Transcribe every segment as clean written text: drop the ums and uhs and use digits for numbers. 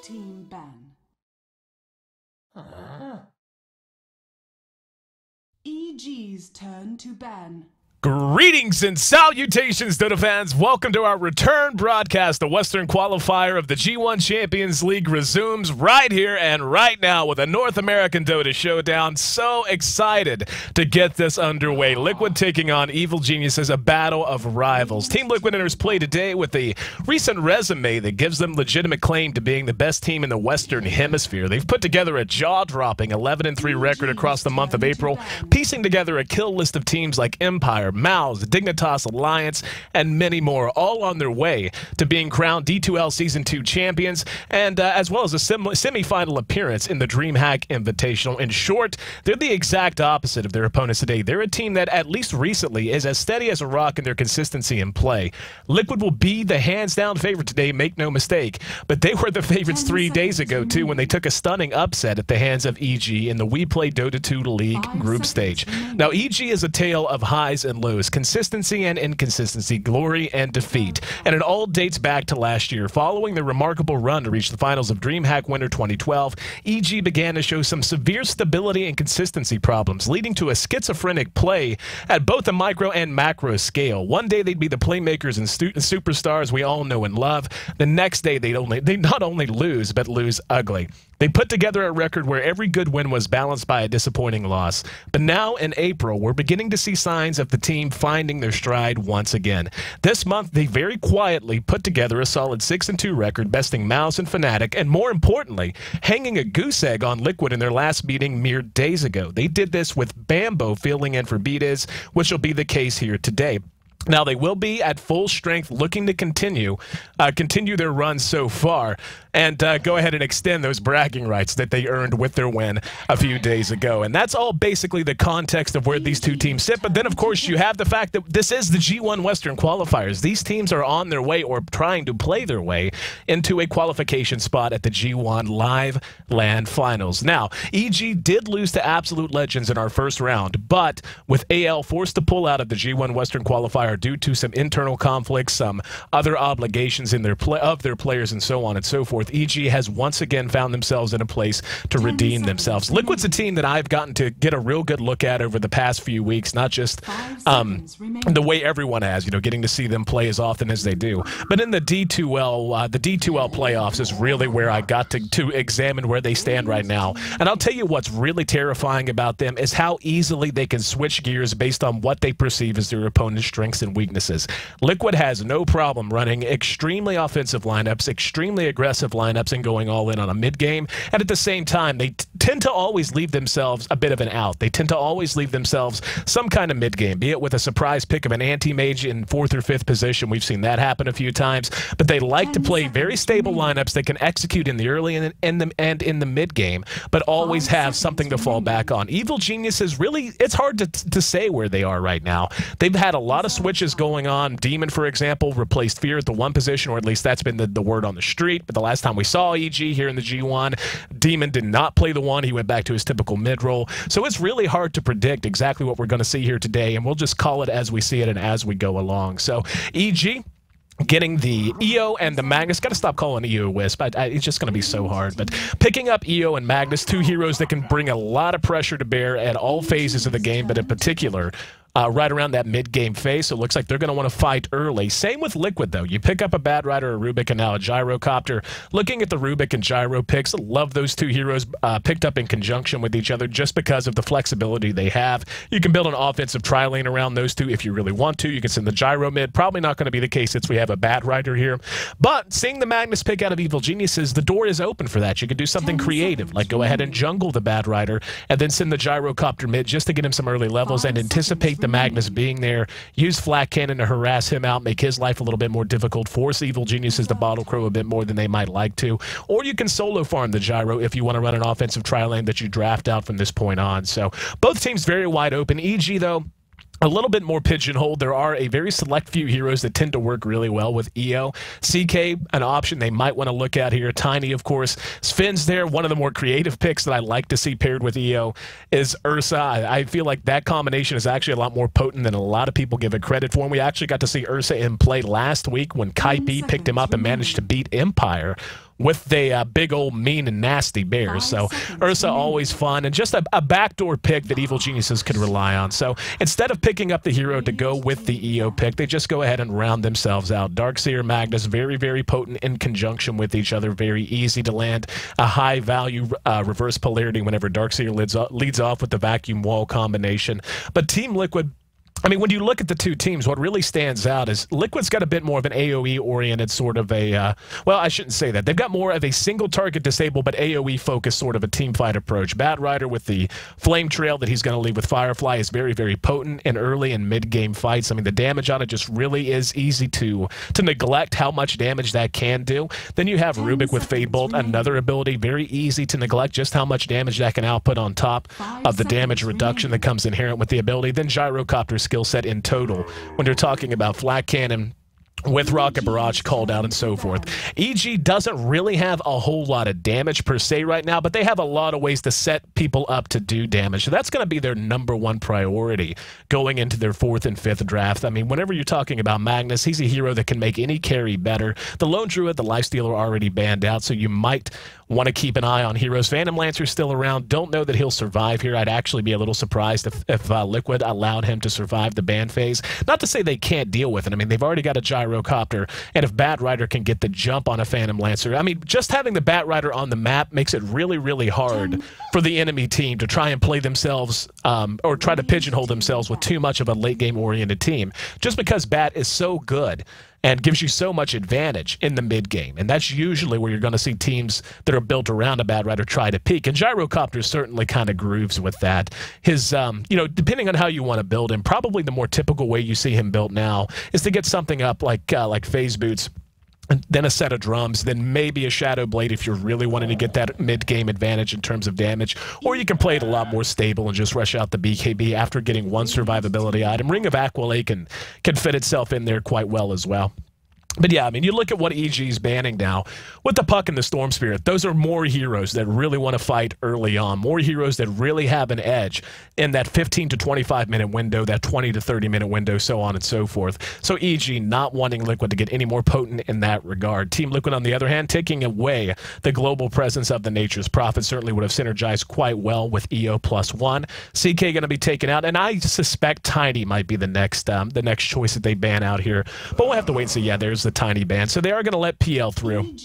Team ban. EG's turn to ban. Greetings and salutations, Dota fans. Welcome to our return broadcast. The Western Qualifier of the G1 Champions League resumes right here and right now with a North American Dota showdown. So excited to get this underway. Liquid taking on Evil Geniuses, a battle of rivals. Team Liquid enters play today with a recent resume that gives them legitimate claim to being the best team in the Western Hemisphere. They've put together a jaw-dropping 11-3 record across the month of April, piecing together a kill list of teams like Empire, Mouse, Dignitas Alliance, and many more, all on their way to being crowned D2L Season 2 champions, and as well as a semi-final appearance in the DreamHack Invitational. In short, they're the exact opposite of their opponents today. They're a team that, at least recently, is as steady as a rock in their consistency in play. Liquid will be the hands-down favorite today, make no mistake, but they were the favorites 3 days ago, too, when they took a stunning upset at the hands of EG in the We Play Dota 2 League group stage. Now, EG is a tale of highs and lows, consistency and inconsistency, glory and defeat. And it all dates back to last year. Following the remarkable run to reach the finals of DreamHack Winter 2012, EG began to show some severe stability and consistency problems, leading to a schizophrenic play at both a micro and macro scale. One day they'd be the playmakers and superstars we all know and love. The next day they not only lose, but lose ugly. They put together a record where every good win was balanced by a disappointing loss. But now in April, we're beginning to see signs of the team finding their stride once again. This month, they very quietly put together a solid 6-2 record, besting Mouse and Fnatic, and more importantly, hanging a goose egg on Liquid in their last meeting mere days ago. They did this with Bambo filling in for Beatiz, which will be the case here today. Now, they will be at full strength looking to continue their run so far and go ahead and extend those bragging rights that they earned with their win a few days ago. And that's all basically the context of where these two teams sit. But then, of course, you have the fact that this is the G1 Western Qualifiers. These teams are on their way or trying to play their way into a qualification spot at the G1 Live LAN Finals. Now, EG did lose to Absolute Legends in our first round, but with AL forced to pull out of the G1 Western Qualifier due to some internal conflicts, some other obligations in their players, and so on and so forth, EG has once again found themselves in a place to redeem themselves. Liquid's a team that I've gotten to get a real good look at over the past few weeks, not just the way everyone has, getting to see them play as often as they do. But in the D2L playoffs is really where I got to examine where they stand right now. And I'll tell you what's really terrifying about them is how easily they can switch gears based on what they perceive as their opponent's strengths and weaknesses. Liquid has no problem running extremely offensive lineups, extremely aggressive lineups, and going all in on a mid game. And at the same time, they tend to always leave themselves a bit of an out. They tend to always leave themselves some kind of mid game, be it with a surprise pick of an anti-mage in 4th or 5th position. We've seen that happen a few times. But they like to play very stable lineups that can execute in the early and in the mid game, but always have something to fall back on. Evil Geniuses, really, it's hard to say where they are right now. They've had a lot of switches going on. Demon, for example, replaced Fear at the 1 position, or at least that's been the word on the street. But the last time we saw EG here in the G1, Demon did not play the 1. He went back to his typical mid role. So it's really hard to predict exactly what we're going to see here today, and we'll just call it as we see it and as we go along. So EG getting the EO and the Magnus. Got to stop calling EO Wisp. It's just going to be so hard. But picking up EO and Magnus, two heroes that can bring a lot of pressure to bear at all phases of the game, but in particular, right around that mid-game phase, so it looks like they're going to want to fight early. Same with Liquid, though. You pick up a Bad Rider, a Rubik, and now a Gyrocopter. Looking at the Rubik and Gyro picks, love those two heroes picked up in conjunction with each other just because of the flexibility they have. You can build an offensive tri-lane around those two if you really want to. You can send the Gyro mid. Probably not going to be the case since we have a Bad Rider here. But seeing the Magnus pick out of Evil Geniuses, the door is open for that. You can do something creative, like go ahead and jungle the Bad Rider and then send the Gyrocopter mid just to get him some early levels and anticipate the Magnus being there. Use Flak Cannon to harass him out, make his life a little bit more difficult, force Evil Geniuses to bottle crow a bit more than they might like to. Or you can solo farm the Gyro if you want to run an offensive tri-lane that you draft out from this point on. So both teams very wide open. EG, though, a little bit more pigeonholed. There are a very select few heroes that tend to work really well with EO. CK, an option they might want to look at here. Tiny, of course. Sven's there. One of the more creative picks that I like to see paired with EO is Ursa. I feel like that combination is actually a lot more potent than a lot of people give it credit for. And we actually got to see Ursa in play last week when Kai B picked him up and managed to beat Empire. with the big old mean and nasty bears. So Ursa always fun, and just a backdoor pick that Evil Geniuses could rely on. So instead of picking up the hero to go with the EO pick, they just go ahead and round themselves out. Darkseer, Magnus, very, very potent in conjunction with each other, very easy to land. A high value reverse polarity whenever Darkseer leads off with the vacuum wall combination. But Team Liquid, I mean, when you look at the two teams, what really stands out is Liquid's got a bit more of an AoE-oriented sort of a, well, I shouldn't say that. They've got more of a single target disable, but AoE-focused sort of a team fight approach. Bad Rider with the Flame Trail that he's going to leave with Firefly is very, very potent in early and mid-game fights. I mean, the damage on it just really is easy to neglect how much damage that can do. Then you have Rubik with Fade Bolt, another ability, very easy to neglect just how much damage that can output on top of the damage reduction that comes inherent with the ability. Then Gyrocopter skill set in total when you're talking about Flat Cannon with Rocket Barrage called out and so forth. EG doesn't really have a whole lot of damage per se right now, but they have a lot of ways to set people up to do damage. So that's going to be their #1 priority going into their 4th and 5th draft. I mean, whenever you're talking about Magnus, he's a hero that can make any carry better. The Lone Druid, the Lifestealer are already banned out, so you might want to keep an eye on heroes. Phantom Lancer's still around. Don't know that he'll survive here. I'd actually be a little surprised if Liquid allowed him to survive the ban phase. Not to say they can't deal with it. I mean, they've already got a Gyrocopter, and if Bat Rider can get the jump on a Phantom Lancer, I mean, just having the Bat Rider on the map makes it really, really hard for the enemy team to try and play themselves or try to pigeonhole themselves with too much of a late-game-oriented team, just because Bat is so good and gives you so much advantage in the mid-game. And that's usually where you're going to see teams that are built around a Bad Rider try to peak. And Gyrocopter certainly kind of grooves with that. His, you know, depending on how you want to build him, probably the more typical way you see him built now is to get something up like Phase Boots, and then a set of drums, then maybe a Shadow Blade if you're really wanting to get that mid-game advantage in terms of damage. Or you can play it a lot more stable and just rush out the BKB after getting one survivability item. Ring of Aqualake can fit itself in there quite well as well. But yeah, I mean, you look at what EG's banning now with the Puck and the Storm Spirit. Those are more heroes that really want to fight early on. More heroes that really have an edge in that 15 to 25 minute window, that 20 to 30 minute window, so on and so forth. So EG not wanting Liquid to get any more potent in that regard. Team Liquid, on the other hand, taking away the global presence of the Nature's Prophet certainly would have synergized quite well with EO +1. CK going to be taken out, and I suspect Tiny might be the next choice that they ban out here. But we'll have to wait and see. Yeah, there's the Tiny ban. So they are going to let PL through.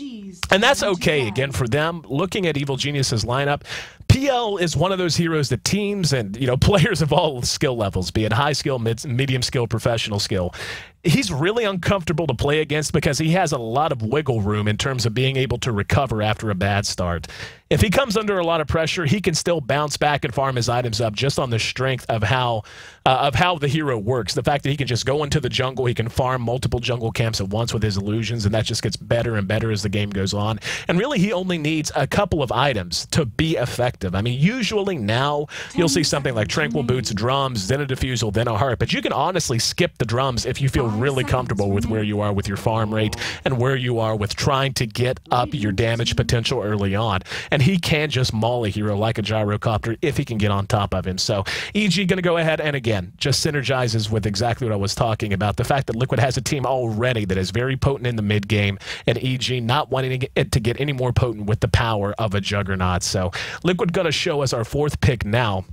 And that's okay, again, for them. Looking at Evil Genius's lineup, PL is one of those heroes that teams and, you know, players of all skill levels, be it high skill, medium skill, professional skill, he's really uncomfortable to play against because he has a lot of wiggle room in terms of being able to recover after a bad start. If he comes under a lot of pressure, he can still bounce back and farm his items up just on the strength of how the hero works. The fact that he can just go into the jungle, he can farm multiple jungle camps at once with his illusions, and that just gets better and better as the game goes on. And really, he only needs a couple of items to be effective. I mean, usually now you'll see something like Tranquil Boots, drums, then a Diffusal, then a Heart, but you can honestly skip the drums if you feel really comfortable with where you are with your farm rate and where you are with trying to get up your damage potential early on. And he can just maul a hero like a Gyrocopter if he can get on top of him. So EG going to go ahead and, again, just synergizes with exactly what I was talking about. The fact that Liquid has a team already that is very potent in the mid-game, and EG not wanting it to get any more potent with the power of a Juggernaut. So Liquid going to show us our 4th pick now.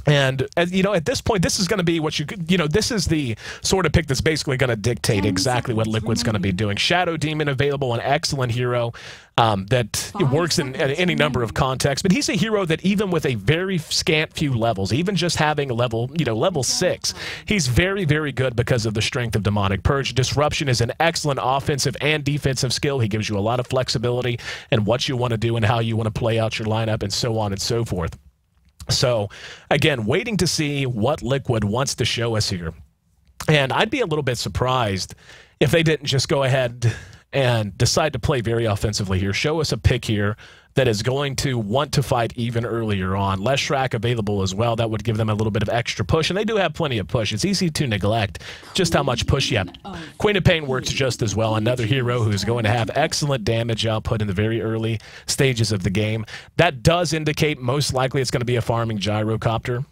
And, you know, at this point, this is going to be what you know, this is the sort of pick that's basically going to dictate exactly what Liquid's going to be doing. Shadow Demon available, an excellent hero that works in any number of contexts. But he's a hero that even with a very scant few levels, even just having a level, you know, level 6, he's very, very good because of the strength of Demonic Purge. Disruption is an excellent offensive and defensive skill. He gives you a lot of flexibility in what you want to do and how you want to play out your lineup and so on and so forth. So, again, waiting to see what Liquid wants to show us here. And I'd be a little bit surprised if they didn't just go ahead and decide to play very offensively here. Show us a pick here that is going to want to fight even earlier on. Less Shrek available as well. That would give them a little bit of extra push, and they do have plenty of push. It's easy to neglect just how much push you have. Queen of Pain works just as well. Another hero who's going to have excellent damage output in the very early stages of the game. That does indicate most likely it's going to be a farming Gyrocopter.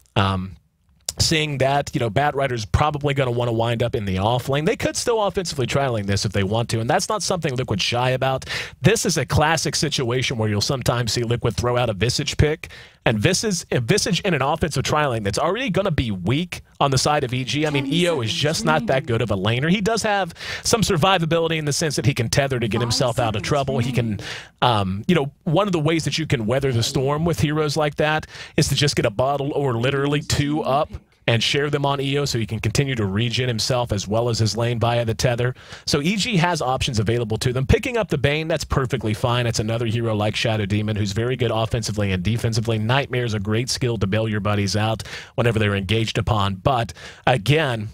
seeing that, Bat Rider's probably going to want to wind up in the off lane. They could still offensively trialing this if they want to, and that's not something Liquid's shy about. This is a classic situation where you'll sometimes see Liquid throw out a Visage pick, and Visage in an offensive trialing that's already going to be weak on the side of EG. I mean, EO is just not that good of a laner. He does have some survivability in the sense that he can tether to get himself out of trouble. He can, one of the ways that you can weather the storm with heroes like that is to just get a bottle or literally two up and share them on EO so he can continue to regen himself as well as his lane via the tether. So EG has options available to them. Picking up the Bane, that's perfectly fine. It's another hero like Shadow Demon who's very good offensively and defensively. Nightmare is a great skill to bail your buddies out whenever they're engaged upon. But again,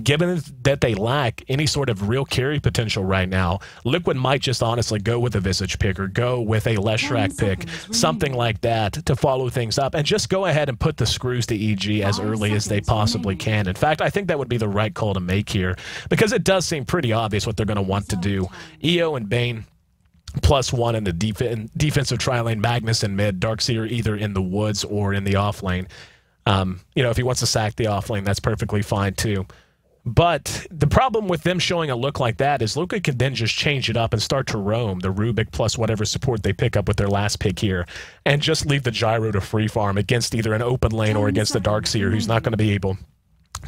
given that they lack any sort of real carry potential right now, Liquid might just honestly go with a Visage pick or go with a Leshrac pick, something like that, to follow things up and just go ahead and put the screws to EG as early as they possibly can. In fact, I think that would be the right call to make here because it does seem pretty obvious what they're going to want to do. EO and Bane +1 in the defensive tri-lane, Magnus in mid, Darkseer either in the woods or in the off lane. If he wants to sack the off lane, that's perfectly fine too. But the problem with them showing a look like that is Luka can then just change it up and start to roam the Rubik plus whatever support they pick up with their last pick here and just leave the Gyro to free farm against either an open lane or against the Darkseer who's not going to be able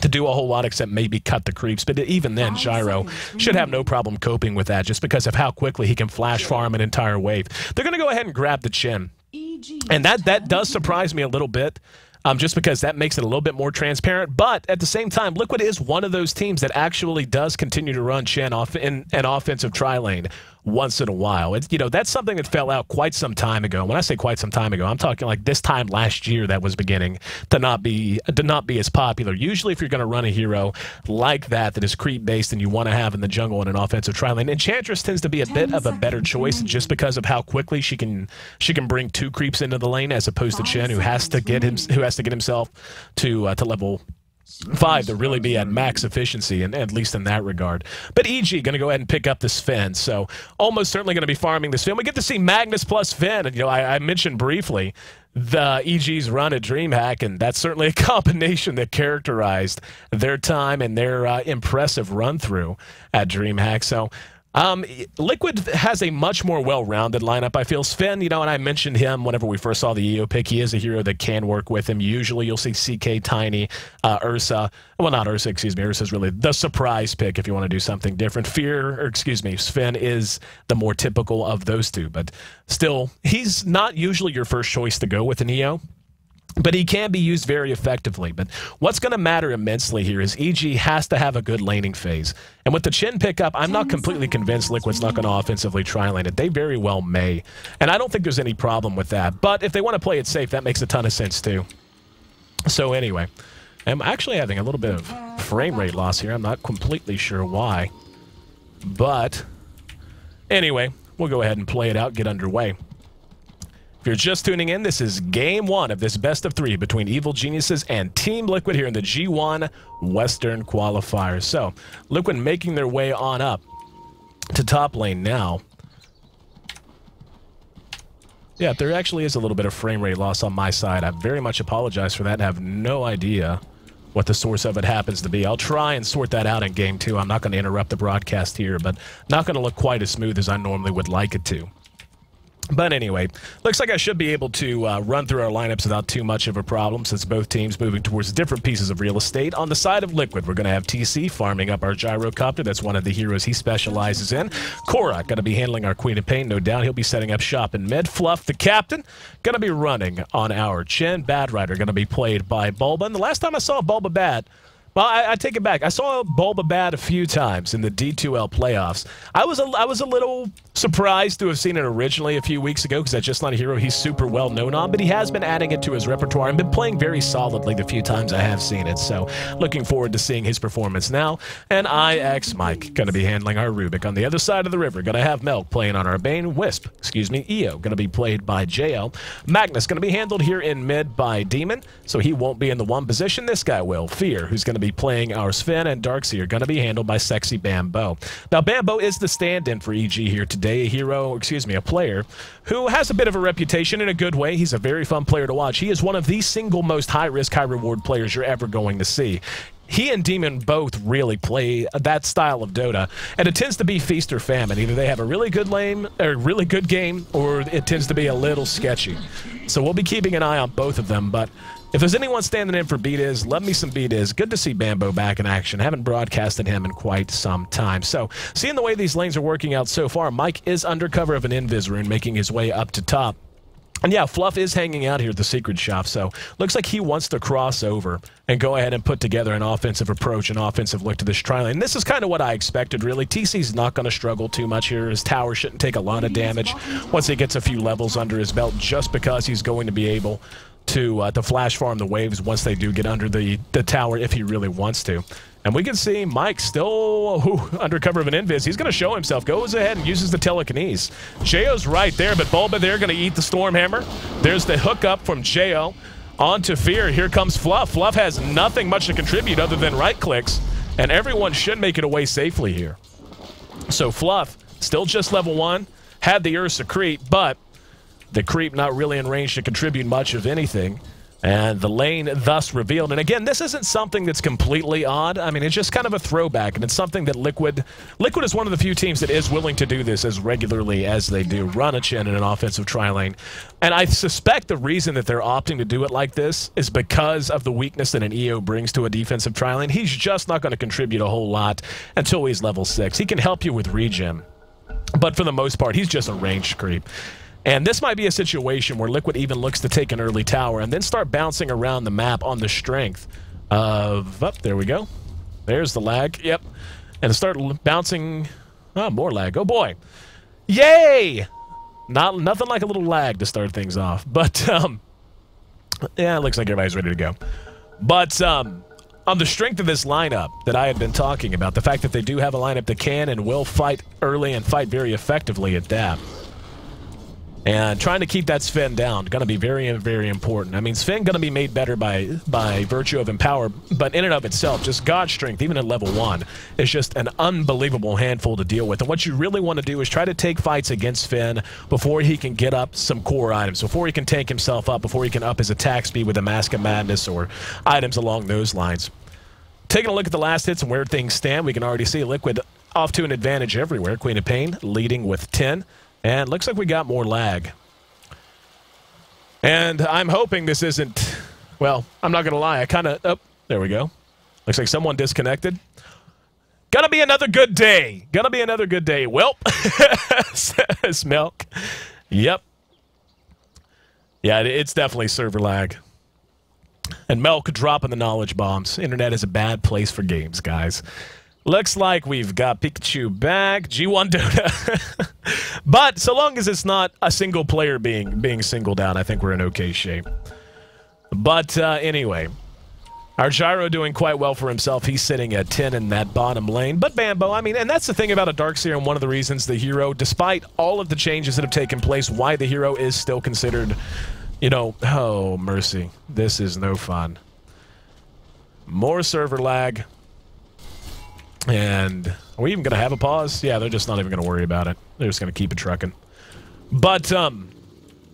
to do a whole lot except maybe cut the creeps. But even then, Gyro should have no problem coping with that just because of how quickly he can flash farm an entire wave. They're going to go ahead and grab the Chin. And that does surprise me a little bit. Just because that makes it a little bit more transparent. But at the same time, Liquid is one of those teams that actually does continue to run Chen off in an offensive tri-lane once in a while. That's something that fell out quite some time ago. When I say quite some time ago, I'm talking like this time last year that was beginning to not be as popular. Usually if you're going to run a hero like that is creep-based and you want to have in the jungle in an offensive tri-lane, Enchantress tends to be a bit of a better choice just because of how quickly she can bring two creeps into the lane as opposed to Chen who has to get himself to level 5 to really be at max efficiency, and at least in that regard. But EG going to go ahead and pick up this Finn, so almost certainly going to be farming this Finn. We get to see Magnus plus Finn, and I mentioned briefly the EG's run at DreamHack, and that's certainly a combination that characterized their time and their impressive run-through at DreamHack. So Liquid has a much more well-rounded lineup, I feel. Sven, and I mentioned him whenever we first saw the EO pick. He is a hero that can work with him. Usually you'll see CK, Tiny, Ursa. Well, not Ursa, excuse me. Ursa's really the surprise pick if you want to do something different. Sven is the more typical of those two. But still, he's not usually your first choice to go with an EO. But he can be used very effectively. But what's going to matter immensely here is EG has to have a good laning phase. And with the Chin pickup, I'm not completely convinced Liquid's not going to offensively tri-lane it. They very well may. And I don't think there's any problem with that. But if they want to play it safe, that makes a ton of sense too. So anyway, I'm actually having a little bit of frame rate loss here. I'm not completely sure why. But anyway, we'll go ahead and play it out, get underway. If you're just tuning in, this is Game 1 of this best of 3 between Evil Geniuses and Team Liquid here in the G1 Western Qualifier. So, Liquid making their way on up to top lane now. Yeah, there actually is a little bit of frame rate loss on my side. I very much apologize for that and have no idea what the source of it happens to be. I'll try and sort that out in Game 2. I'm not going to interrupt the broadcast here, but not going to look quite as smooth as I normally would like it to. But anyway, looks like I should be able to run through our lineups without too much of a problem since both teams moving towards different pieces of real estate. On the side of Liquid, we're going to have TC farming up our Gyrocopter. That's one of the heroes he specializes in. Korra going to be handling our Queen of Pain, no doubt. He'll be setting up shop in mid. Fluff, the captain, going to be running on our Chen. Bad Rider going to be played by Bulba. And the last time I saw Bulba Bad, well, I take it back. I saw Bulba Bad a few times in the D2L playoffs. I was a little surprised to have seen it originally a few weeks ago because that's just not a hero he's super well known on, but he has been adding it to his repertoire and been playing very solidly the few times I have seen it. So looking forward to seeing his performance now. And IX Mike going to be handling our Rubik. On the other side of the river, going to have Melk playing on our Bane. EO going to be played by JL. Magnus going to be handled here in mid by Demon, so he won't be in the one position. This guy will. Fear, who's going to be to be playing our Sven, and Darkseer going to be handled by Sexy Bambo. Now, Bambo is the stand-in for EG here today, a player who has a bit of a reputation in a good way. He's a very fun player to watch. He is one of the single most high-risk, high-reward players you're ever going to see. He and Demon both really play that style of Dota, and it tends to be feast or famine. Either they have a really good game, or it tends to be a little sketchy. So we'll be keeping an eye on both of them, but if there's anyone standing in for BDiz, love me some BDiz. Good to see Bambo back in action. Haven't broadcasted him in quite some time. So, seeing the way these lanes are working out so far, Mike is under cover of an Invis rune, making his way up to top. And yeah, Fluff is hanging out here at the Secret Shop, so looks like he wants to cross over and go ahead and put together an offensive approach, an offensive look to this tri-lane. And this is kind of what I expected, really. TC's not going to struggle too much here. His tower shouldn't take a lot of damage once he gets a few levels under his belt, just because he's going to be able to flash farm the waves once they do get under the tower if he really wants to. And we can see Mike still under cover of an Invis. He's going to show himself. Goes ahead and uses the telekinesis. Jayo's right there, but Bulba there going to eat the Stormhammer. There's the hookup from Jayo onto Fear. Here comes Fluff. Fluff has nothing much to contribute other than right clicks, and everyone should make it away safely here. So Fluff, still just level 1, had the Ursa creep, but the creep not really in range to contribute much of anything. And the lane thus revealed. And again, this isn't something that's completely odd. I mean, it's just kind of a throwback, and it's something that Liquid is one of the few teams that is willing to do this as regularly as they do, run a Chen in an offensive tri-lane. And I suspect the reason that they're opting to do it like this is because of the weakness that an EO brings to a defensive tri-lane. He's just not going to contribute a whole lot until he's level 6. He can help you with regen, but for the most part, he's just a ranged creep. And this might be a situation where Liquid even looks to take an early tower and then start bouncing around the map on the strength of... Oh, there we go. There's the lag. Yep. And start bouncing... Oh, more lag. Oh, boy. Yay! Nothing like a little lag to start things off. But, yeah, it looks like everybody's ready to go. But, on the strength of this lineup that I had been talking about, the fact that they do have a lineup that can and will fight early and fight very effectively at DAP. And trying to keep that Sven down, going to be very, very important. I mean, Sven going to be made better by virtue of Empower, but in and of itself, just God Strength, even at level 1, is just an unbelievable handful to deal with. And what you really want to do is try to take fights against Sven before he can get up some core items, before he can tank himself up, before he can up his attack speed with a Mask of Madness or items along those lines. Taking a look at the last hits and where things stand, we can already see Liquid off to an advantage everywhere. Queen of Pain leading with 10. And looks like we got more lag. And I'm hoping this isn't... Well, I'm not going to lie. I kind of... Oh, there we go. Looks like someone disconnected. Gonna be another good day. Gonna be another good day. Welp, says Milk. Yep. Yeah, it's definitely server lag. And Milk dropping the knowledge bombs. Internet is a bad place for games, guys. Looks like we've got Pikachu back. G-1 Dota. But so long as it's not a single player being singled out, I think we're in okay shape. But anyway, our Gyro doing quite well for himself. He's sitting at 10 in that bottom lane. But Bambo, I mean, and that's the thing about a Darkseer, and one of the reasons the hero, despite all of the changes that have taken place, why the hero is still considered, you know, oh, mercy. This is no fun. More server lag. And are we even going to have a pause? Yeah, they're just not even going to worry about it. They're just going to keep it trucking. But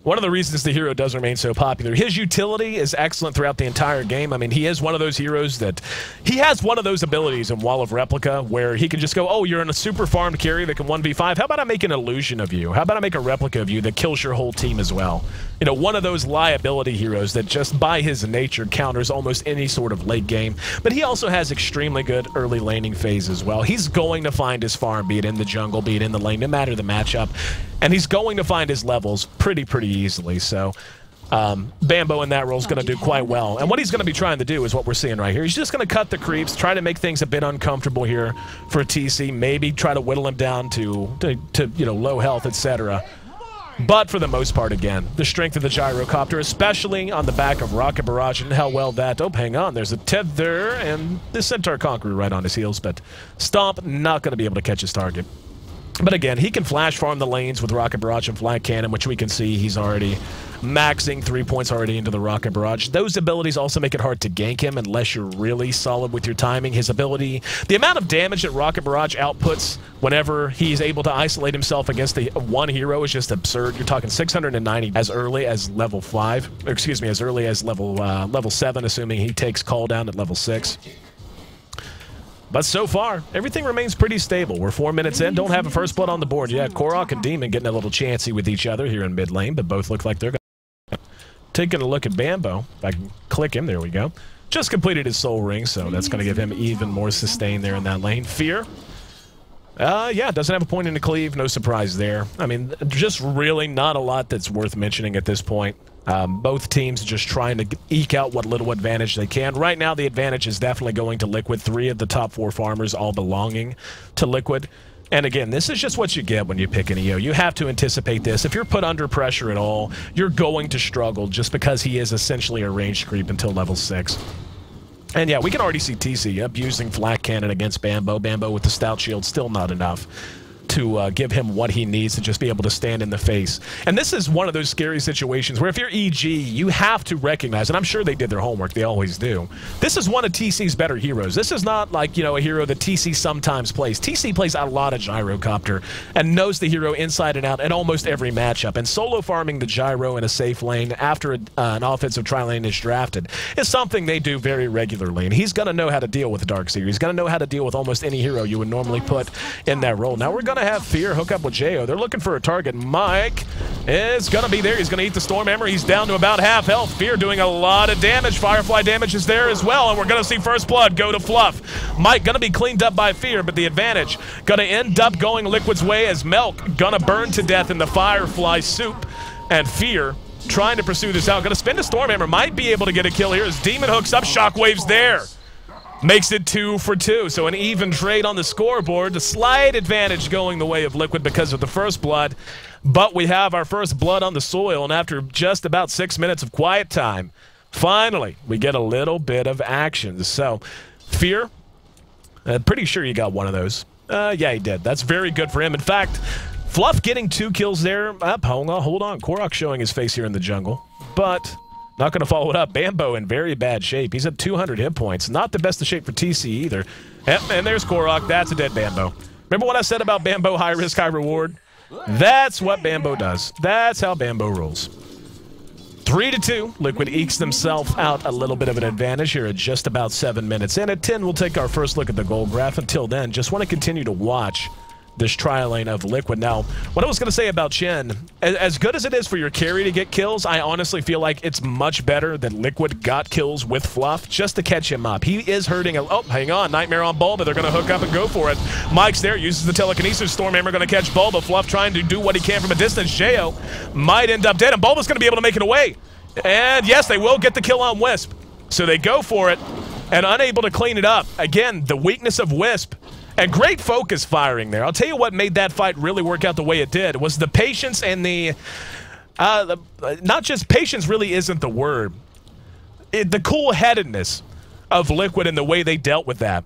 one of the reasons the hero does remain so popular, his utility is excellent throughout the entire game. I mean, he is one of those heroes that... He has one of those abilities in Wall of Replica where he can just go, oh, you're in a super farmed carry that can 1v5. How about I make an illusion of you? How about I make a replica of you that kills your whole team as well? You know, one of those liability heroes that just by his nature counters almost any sort of late game. But he also has extremely good early laning phase as well. He's going to find his farm, be it in the jungle, be it in the lane, no matter the matchup. And he's going to find his levels pretty easily. So Bambo in that role is going to do quite well. And what he's going to be trying to do is what we're seeing right here. He's just going to cut the creeps, try to make things a bit uncomfortable here for TC, maybe try to whittle him down to you know, low health, etc. But for the most part, again, the strength of the gyrocopter, especially on the back of Rocket Barrage, and how well that... Oh, hang on, there's a tether, and the Centaur Conqueror right on his heels, but Stomp not going to be able to catch his target. But again, he can flash farm the lanes with Rocket Barrage and Flag Cannon, which we can see he's already maxing 3 points already into the Rocket Barrage. Those abilities also make it hard to gank him unless you're really solid with your timing. His ability, the amount of damage that Rocket Barrage outputs whenever he's able to isolate himself against the one hero is just absurd. You're talking 690 as early as level 5, or excuse me, as early as level 7, assuming he takes call down at level 6. But so far, everything remains pretty stable. We're 4 minutes in, don't have a first blood on the board yet. Korok and Demon getting a little chancy with each other here in mid lane, but both look like they're going. Taking a look at Bambo. If I can click him, there we go. Just completed his soul ring, so that's going to give him even more sustain there in that lane. Fear. Yeah, doesn't have a point in the cleave. No surprise there. I mean, just really not a lot that's worth mentioning at this point. Both teams just trying to eke out what little advantage they can. Right now, the advantage is definitely going to Liquid. 3 of the top 4 farmers all belonging to Liquid. And again, this is just what you get when you pick an EO. You have to anticipate this. If you're put under pressure at all, you're going to struggle just because he is essentially a range creep until level 6. And yeah, we can already see TC abusing Flak Cannon against Bambo. Bambo with the Stout Shield, still not enough to give him what he needs to just be able to stand in the face. And this is one of those scary situations where if you're EG, you have to recognize, and I'm sure they did their homework, they always do, this is one of TC's better heroes. This is not like, you know, a hero that TC sometimes plays. TC plays a lot of Gyrocopter and knows the hero inside and out in almost every matchup. And solo farming the Gyro in a safe lane after an offensive tri-lane is drafted is something they do very regularly. And he's going to know how to deal with the Darkseer. He's going to know how to deal with almost any hero you would normally put in that role. Now we're going to have Fear hook up with Jo. They're looking for a target. Mike is going to be there. He's going to eat the Storm Hammer. He's down to about half health. Fear doing a lot of damage. Firefly damage is there as well, and we're going to see first blood go to Fluff. Mike going to be cleaned up by Fear, but the advantage going to end up going Liquid's way as Milk going to burn to death in the Firefly soup, and Fear trying to pursue this out. Going to spin the Storm Hammer. Might be able to get a kill here as Demon hooks up. Shockwave's there. Makes it 2 for 2, so an even trade on the scoreboard. The slight advantage going the way of Liquid because of the first blood, but we have our first blood on the soil, and after just about 6 minutes of quiet time, finally, we get a little bit of action. So, Fear, pretty sure you got one of those. Yeah, he did. That's very good for him. In fact, Fluff getting 2 kills there. Hold on. Korok showing his face here in the jungle, but not going to follow it up. Bambo in very bad shape. He's at 200 hit points. Not the best of shape for TC either. And there's Korok. That's a dead Bambo. Remember what I said about Bambo, high risk, high reward? That's what Bambo does. That's how Bambo rolls. 3-2. Liquid ekes themselves out a little bit of an advantage here at just about 7 minutes. And at 10, we'll take our first look at the goal graph. Until then, just want to continue to watch this tri-lane of Liquid. Now, what I was going to say about Chen, as good as it is for your carry to get kills, I honestly feel like it's much better that Liquid got kills with Fluff just to catch him up. He is hurting. Oh, hang on. Nightmare on Bulba. They're going to hook up and go for it. Mike's there. Uses the telekinesis. Storm Hammer going to catch Bulba. Fluff trying to do what he can from a distance. Jo might end up dead, and Bulba's going to be able to make it away. And yes, they will get the kill on Wisp. So they go for it and unable to clean it up. Again, the weakness of Wisp. And great focus firing there. I'll tell you what made that fight really work out the way it did was the patience and the not just patience really isn't the word. The cool-headedness of Liquid and the way they dealt with that.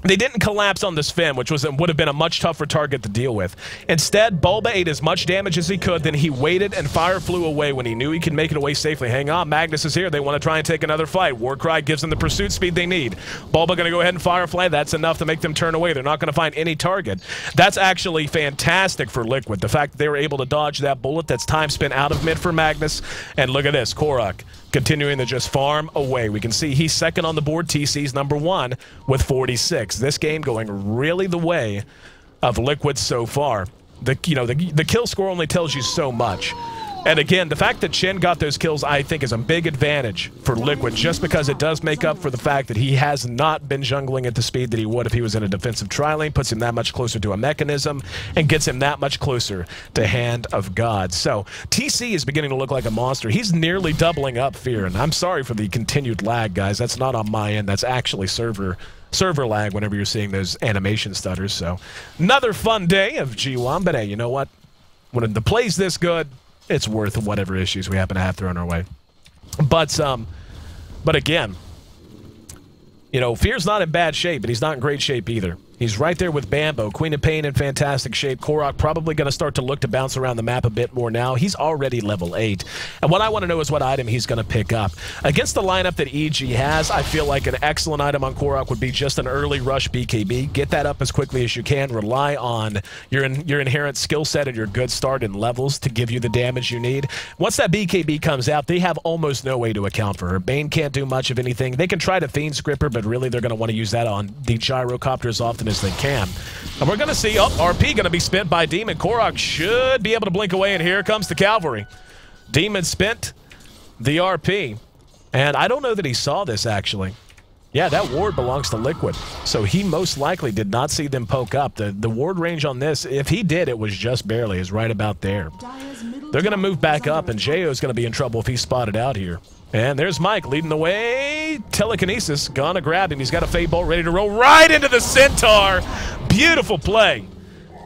They didn't collapse on this Finn, which would have been a much tougher target to deal with. Instead, Bulba ate as much damage as he could, then he waited and fire flew away when he knew he could make it away safely. Hang on, Magnus is here. They want to try and take another fight. Warcry gives them the pursuit speed they need. Bulba going to go ahead and Firefly. That's enough to make them turn away. They're not going to find any target. That's actually fantastic for Liquid. The fact that they were able to dodge that bullet, that's time spent out of mid for Magnus. And look at this, Korok continuing to just farm away. We can see he's second on the board. TC's number 1 with 46. This game going really the way of Liquid so far. The kill score only tells you so much. And again, the fact that Chen got those kills, I think, is a big advantage for Liquid, just because it does make up for the fact that he has not been jungling at the speed that he would if he was in a defensive tri-lane, puts him that much closer to a mechanism, and gets him that much closer to Hand of God. So, TC is beginning to look like a monster. He's nearly doubling up Fear, and I'm sorry for the continued lag, guys. That's not on my end. That's actually server lag whenever you're seeing those animation stutters. So, another fun day of G-1, but hey, you know what? When the play's this good, it's worth whatever issues we happen to have thrown our way. But again, you know, Fear's not in bad shape, but he's not in great shape either. He's right there with Bambo. Queen of Pain in fantastic shape. Korok probably going to start to look to bounce around the map a bit more now. He's already level 8. And what I want to know is what item he's going to pick up. Against the lineup that EG has, I feel like an excellent item on Korok would be just an early rush BKB. Get that up as quickly as you can. Rely on your inherent skill set and your good start in levels to give you the damage you need. Once that BKB comes out, they have almost no way to account for her. Bane can't do much of anything. They can try to Fiend Script her, but really they're going to want to use that on the gyrocopter as often as they can. And we're going to see, RP going to be spent by Demon. Korok should be able to blink away, and here comes the Cavalry. Demon spent the RP. And I don't know that he saw this, actually. Yeah, that ward belongs to Liquid. So he most likely did not see them poke up. The ward range on this, if he did, it was just barely. Is right about there. They're going to move back up, and J.O.'s going to be in trouble if he's spotted out here. And there's Mike leading the way. Telekinesis, gonna grab him. He's got a Fade Bolt ready to roll right into the Centaur. Beautiful play.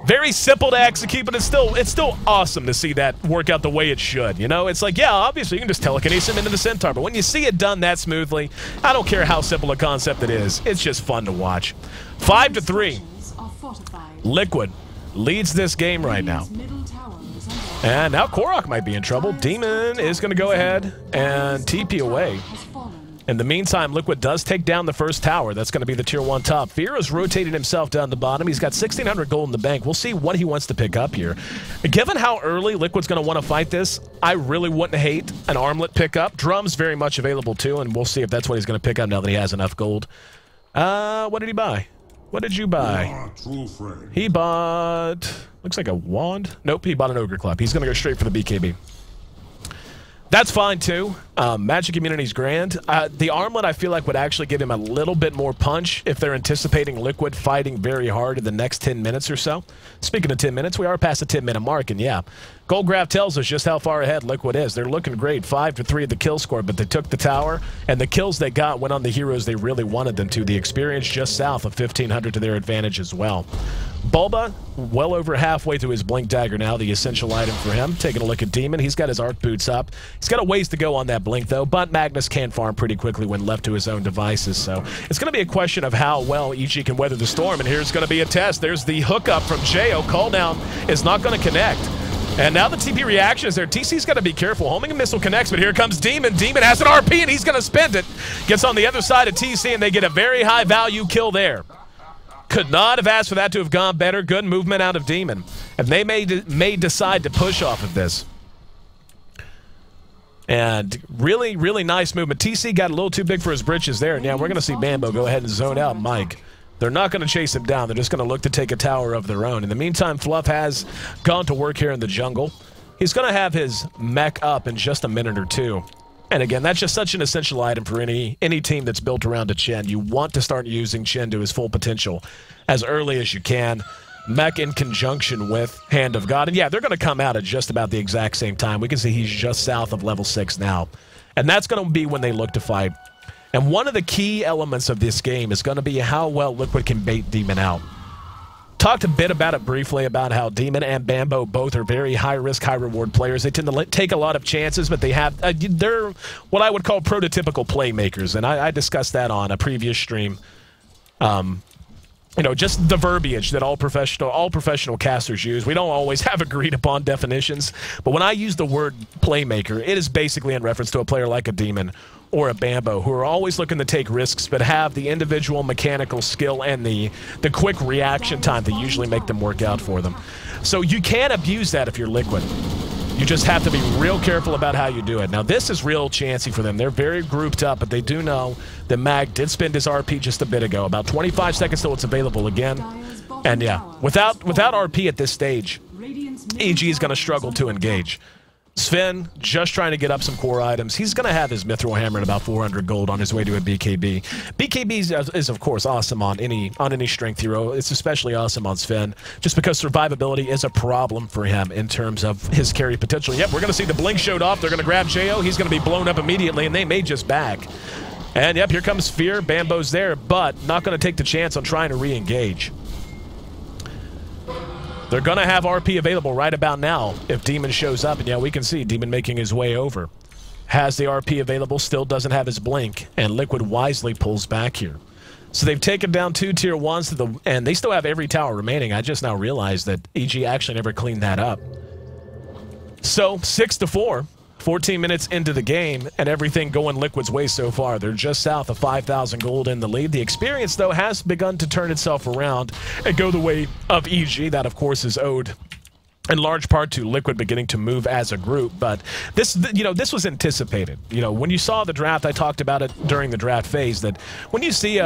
Very simple to execute, but it's still awesome to see that work out the way it should. You know, it's like, yeah, obviously you can just telekinesis him into the Centaur, but when you see it done that smoothly, I don't care how simple a concept it is. It's just fun to watch. 5-3. Liquid leads this game right now. And now Korok might be in trouble. Demon is going to go ahead and TP away. In the meantime, Liquid does take down the first tower. That's going to be the Tier 1 top. Fear has rotated himself down the bottom. He's got 1,600 gold in the bank. We'll see what he wants to pick up here. Given how early Liquid's going to want to fight this, I really wouldn't hate an armlet pickup. Drum's very much available too, and we'll see if that's what he's going to pick up now that he has enough gold. What did he buy? What did you buy? He bought... looks like a wand. Nope, he bought an Ogre Club. He's going to go straight for the BKB. That's fine, too. Magic Immunity's grand. The armlet, I feel like, would actually give him a little bit more punch if they're anticipating Liquid fighting very hard in the next 10 minutes or so. Speaking of 10 minutes, we are past the 10-minute mark, and yeah, Goldgraph tells us just how far ahead Liquid is. They're looking great, 5-3 at the kill score, but they took the tower, and the kills they got went on the heroes they really wanted them to. The experience just south of 1,500 to their advantage as well. Bulba, well over halfway through his Blink Dagger now, the essential item for him. Taking a look at Demon, he's got his Arc Boots up. He's got a ways to go on that Blink, though, but Magnus can farm pretty quickly when left to his own devices, so it's going to be a question of how well EG can weather the storm, and here's going to be a test. There's the hookup from J.O. Call down is not going to connect. And now the TP reaction is there. TC's got to be careful. Homing Missile connects, but here comes Demon. Demon has an RP, and he's going to spend it. Gets on the other side of TC, and they get a very high value kill there. Could not have asked for that to have gone better. Good movement out of Demon. And they may decide to push off of this. And really, really nice movement. TC got a little too big for his britches there. And yeah, we're going to see Bambo go ahead and zone out Mike. They're not going to chase him down. They're just going to look to take a tower of their own. In the meantime, Fluff has gone to work here in the jungle. He's going to have his mech up in just a minute or two. And again, that's just such an essential item for any team that's built around a Chen. You want to start using Chen to his full potential as early as you can. Mech in conjunction with Hand of God. And yeah, they're going to come out at just about the exact same time. We can see he's just south of level 6 now. And that's going to be when they look to fight. And one of the key elements of this game is going to be how well Liquid can bait Demon out. Talked a bit about it briefly about how Demon and Bambo both are very high-risk, high-reward players. They tend to take a lot of chances, but they have they're what I would call prototypical playmakers, and I discussed that on a previous stream. You know, just the verbiage that all professional casters use. We don't always have agreed-upon definitions, but when I use the word playmaker, it is basically in reference to a player like a Demon or a Bambo, who are always looking to take risks, but have the individual mechanical skill and the quick reaction time that usually make them work out for them. So you can abuse that if you're Liquid. You just have to be real careful about how you do it. Now, this is real chancy for them. They're very grouped up, but they do know that Mag did spend his RP just a bit ago. About 25 seconds till it's available again. And yeah, without RP at this stage, EG is going to struggle to engage. Sven, just trying to get up some core items. He's going to have his Mithril Hammer at about 400 gold on his way to a BKB. BKB is of course, awesome on any strength hero. It's especially awesome on Sven, just because survivability is a problem for him in terms of his carry potential. Yep, we're going to see the blink showed off. They're going to grab J.O. He's going to be blown up immediately, and they may just back. And yep, here comes Fear. Bambo's there, but not going to take the chance on trying to re-engage. They're going to have RP available right about now if Demon shows up. And yeah, we can see Demon making his way over. Has the RP available, still doesn't have his blink, and Liquid wisely pulls back here. So they've taken down 2 tier 1s, and they still have every tower remaining. I just now realized that EG actually never cleaned that up. So 6-4, 14 minutes into the game, and everything going Liquid's way so far. They're just south of 5,000 gold in the lead. The experience, though, has begun to turn itself around and go the way of EG. That, of course, is owed in large part to Liquid beginning to move as a group, but this was anticipated. When you saw the draft, I talked about it during the draft phase, that when you see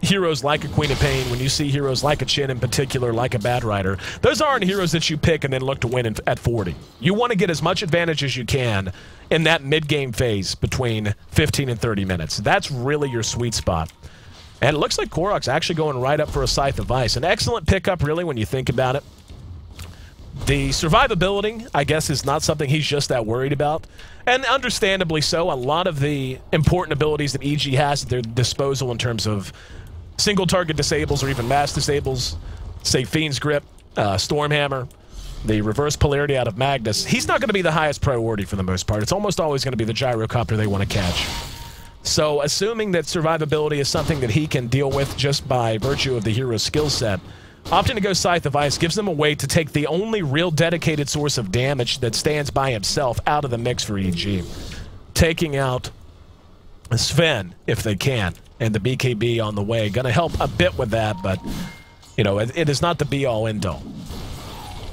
heroes like a Queen of Pain, when you see heroes like a Chin in particular, like a Bad Rider, those aren't heroes that you pick and then look to win at 40. You want to get as much advantage as you can in that mid-game phase between 15 and 30 minutes. That's really your sweet spot. And it looks like Korok's actually going right up for a Scythe of Ice. An excellent pickup, really, when you think about it. The survivability, I guess, is not something he's just that worried about. And understandably so. A lot of the important abilities that EG has at their disposal in terms of single target disables or even mass disables, say Fiend's Grip, Stormhammer, the reverse polarity out of Magnus, he's not going to be the highest priority for the most part. It's almost always going to be the gyrocopter they want to catch. So assuming that survivability is something that he can deal with just by virtue of the hero's skill set, opting to go Scythe of Ice gives them a way to take the only real dedicated source of damage that stands by himself out of the mix for EG. Taking out Sven, if they can, and the BKB on the way. Going to help a bit with that, but, it is not the be-all, end-all.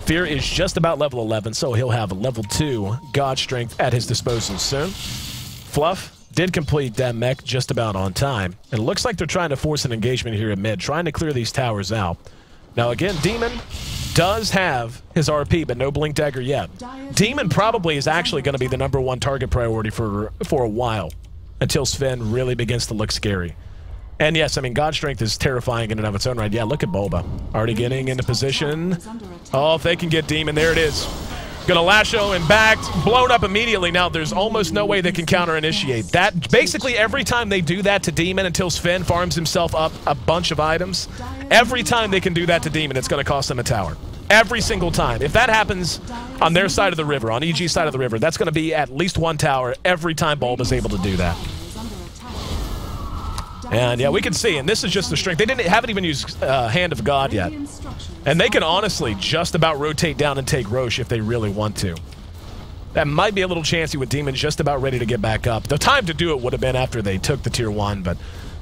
Fear is just about level 11, so he'll have a level 2 God Strength at his disposal soon. Fluff did complete that mech just about on time. And it looks like they're trying to force an engagement here at mid, trying to clear these towers out. Now again, Demon does have his RP, but no Blink Dagger yet. Demon probably is actually going to be the #1 target priority for a while, until Sven really begins to look scary. And yes, I mean, God Strength is terrifying in and of its own right. Yeah, look at Bulba. Already getting into position. Oh, if they can get Demon, there it is. Gonna Lasho and back, blown up immediately. Now, there's almost no way they can counter-initiate. That, basically, every time they do that to Demon until Sven farms himself up a bunch of items, every time they can do that to Demon, it's gonna cost them a tower. Every single time. If that happens on their side of the river, on EG's side of the river, that's gonna be at least 1 tower every time Bulba's able to do that. And yeah, we can see, and this is just the strength. They haven't even used Hand of God yet. And they can honestly just about rotate down and take Roche if they really want to. That might be a little chancy with Demon just about ready to get back up. The time to do it would have been after they took the tier 1, but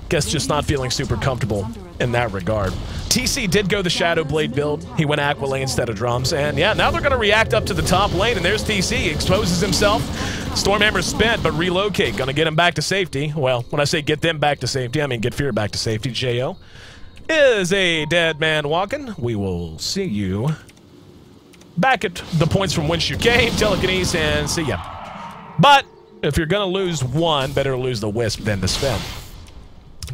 guess just not feeling super comfortable in that regard. TC did go the Shadow Blade build. He went Aqualay instead of drums. And yeah, now they're going to react up to the top lane, and there's TC. He exposes himself. Stormhammer's spent, but relocate. Going to get him back to safety. Well, when I say get them back to safety, I mean get Fear back to safety. J.O. is a dead man walking. We will see you back at the points from whence you came. Telekinesis, and see ya. But if you're going to lose one, better lose the Wisp than the Sven.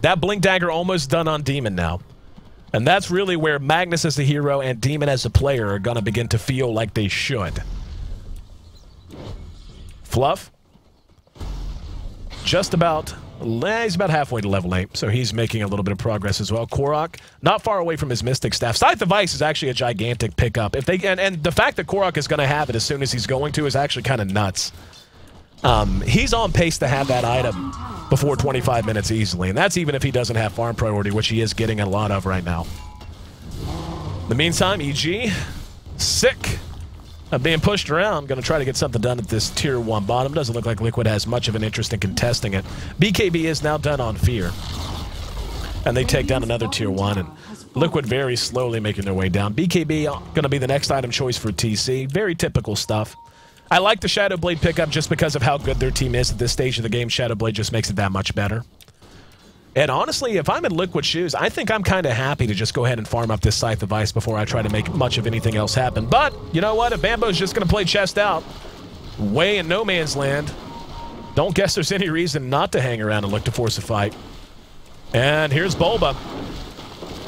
That Blink Dagger almost done on Demon now. And that's really where Magnus as a hero and Demon as a player are going to begin to feel like they should. Fluff. Just about, he's about halfway to level 8, so he's making a little bit of progress as well. Korok, not far away from his Mystic Staff. Scythe of Ice is actually a gigantic pickup. If they and the fact that Korok is going to have it as soon as he's going to is actually kind of nuts. He's on pace to have that item before 25 minutes easily, and that's even if he doesn't have farm priority, which he is getting a lot of right now. In the meantime, EG, sick of being pushed around, going to try to get something done at this tier 1 bottom. Doesn't look like Liquid has much of an interest in contesting it. BKB is now done on Fear, and they take down another tier 1, and Liquid very slowly making their way down. BKB going to be the next item choice for TC. Very typical stuff. I like the Shadow Blade pickup just because of how good their team is at this stage of the game. Shadow Blade just makes it that much better. And honestly, if I'm in Liquid shoes, I think I'm kind of happy to just go ahead and farm up this Scythe of Ice before I try to make much of anything else happen. But, you know what? If Bambo's just going to play chest out, way in no man's land, don't guess there's any reason not to hang around and look to force a fight. And here's Bulba.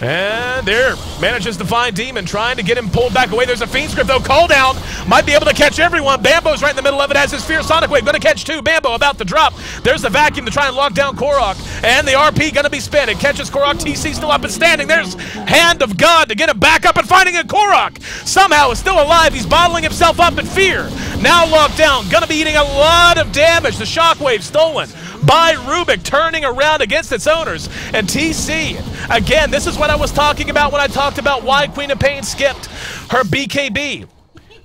And there, manages to find Demon, trying to get him pulled back away. There's a Fiend's Grip, though. Call down. Might be able to catch everyone. Bambo's right in the middle of it, has his Fierce Sonic Wave. Going to catch 2. Bambo about to drop. There's the vacuum to try and lock down Korok. And the RP going to be spent. It catches Korok. TC still up and standing. There's Hand of God to get him back up and finding a Korok. Somehow is still alive. He's bottling himself up in Fear. Now locked down. Going to be eating a lot of damage. The Shockwave stolen. by Rubik, turning around against its owners. And TC, again, this is what I was talking about when I talked about why Queen of Pain skipped her BKB.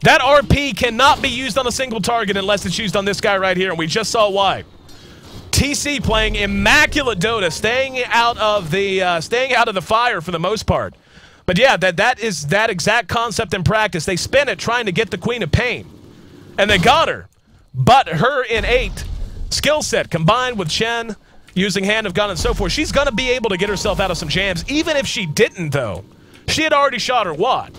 That RP cannot be used on a single target unless it's used on this guy right here, and we just saw why. TC playing immaculate Dota, staying out of the fire for the most part. But yeah, that is that exact concept in practice. They spin it trying to get the Queen of Pain, and they got her. But her innate skill set combined with Chen using Hand of God and so forth, she's going to be able to get herself out of some jams. Even if she didn't, though, she had already shot her wad.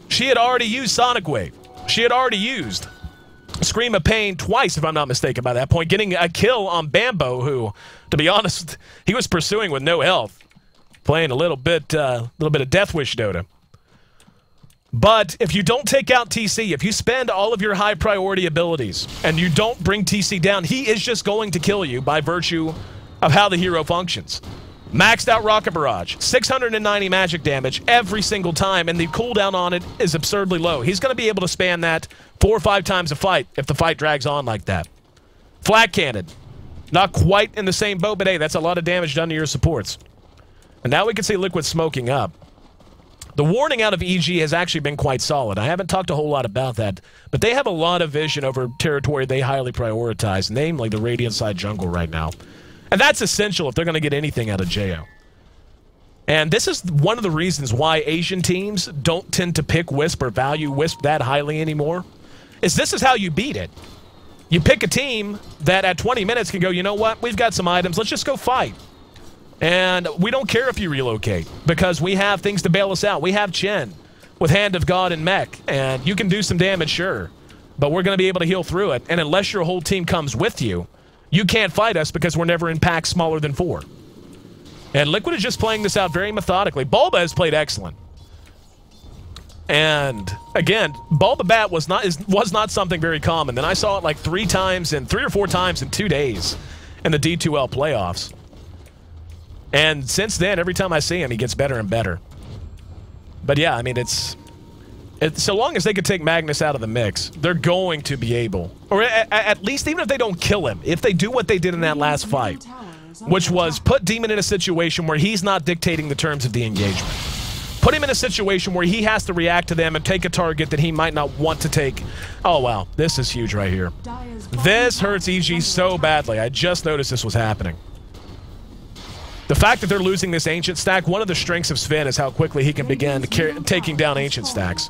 She had already used Sonic Wave. She had already used Scream of Pain twice, if I'm not mistaken, by that point, getting a kill on Bambo, who, to be honest, he was pursuing with no health, playing a little bit of Death Wish Dota. But if you don't take out TC, if you spend all of your high priority abilities and you don't bring TC down, he is just going to kill you by virtue of how the hero functions. Maxed out Rocket Barrage, 690 magic damage every single time, and the cooldown on it is absurdly low. He's going to be able to spam that 4 or 5 times a fight if the fight drags on like that. Flat Cannon, not quite in the same boat, but hey, that's a lot of damage done to your supports. And now we can see Liquid smoking up. The warning out of EG has actually been quite solid. I haven't talked a whole lot about that, but they have a lot of vision over territory they highly prioritize, namely the Radiant side jungle right now. And that's essential if they're going to get anything out of JO. And this is one of the reasons why Asian teams don't tend to pick Wisp or value Wisp that highly anymore, is this is how you beat it. You pick a team that at 20 minutes can go, you know what, we've got some items, let's just go fight. And we don't care if you relocate, because we have things to bail us out. We have Chen with Hand of God and Mech, and you can do some damage, sure, but we're going to be able to heal through it. And unless your whole team comes with you, you can't fight us because we're never in packs smaller than 4. And Liquid is just playing this out very methodically. Bulba has played excellent. And again, Bulba Bat was not something very common. Then I saw it like 3 or 4 times in 2 days in the D2L playoffs. And since then, every time I see him, he gets better and better. But yeah, I mean, it's so long as they could take Magnus out of the mix, they're going to be able, or at least even if they don't kill him, if they do what they did in that last fight, which was put Demon in a situation where he's not dictating the terms of the engagement. Put him in a situation where he has to react to them and take a target that he might not want to take. Oh, wow. This is huge right here. This hurts EG so badly. I just noticed this was happening. The fact that they're losing this Ancient stack, one of the strengths of Sven is how quickly he can begin taking down Ancient stacks.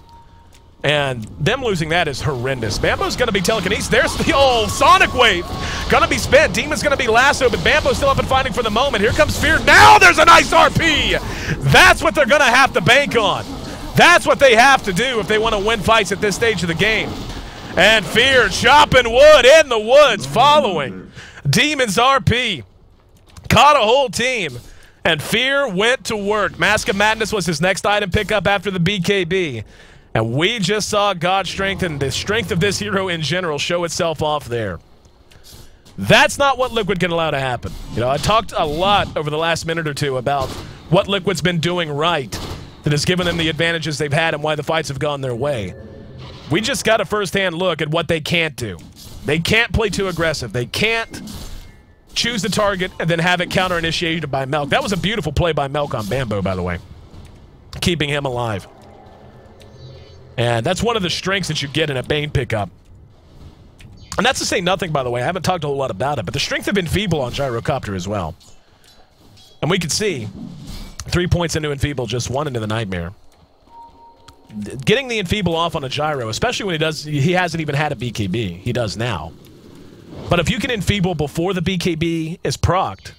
And them losing that is horrendous. Bambo's going to be telekinesis. There's the old Sonic Wave. Going to be spent. Demon's going to be lassoed, but Bambo's still up and fighting for the moment. Here comes Fear. Now there's a nice RP. That's what they're going to have to bank on. That's what they have to do if they want to win fights at this stage of the game. And Fear chopping wood in the woods following Demon's RP. Caught a whole team. And Fear went to work. Mask of Madness was his next item pickup after the BKB. And we just saw God's strength and the strength of this hero in general show itself off there. That's not what Liquid can allow to happen. You know, I talked a lot over the last minute or two about what Liquid's been doing right that has given them the advantages they've had and why the fights have gone their way. We just got a first-hand look at what they can't do. They can't play too aggressive. They can't choose the target and then have it counter-initiated by Melk. That was a beautiful play by Melk on Bambo, by the way, keeping him alive. And that's one of the strengths that you get in a Bane pickup. And that's to say nothing, by the way. I haven't talked a whole lot about it, but the strength of Enfeeble on Gyrocopter as well. And we could see 3 points into Enfeeble, just 1 into the Nightmare. Getting the Enfeeble off on a Gyro, especially when he hasn't even had a BKB. He does now. But if you can Enfeeble before the BKB is procced,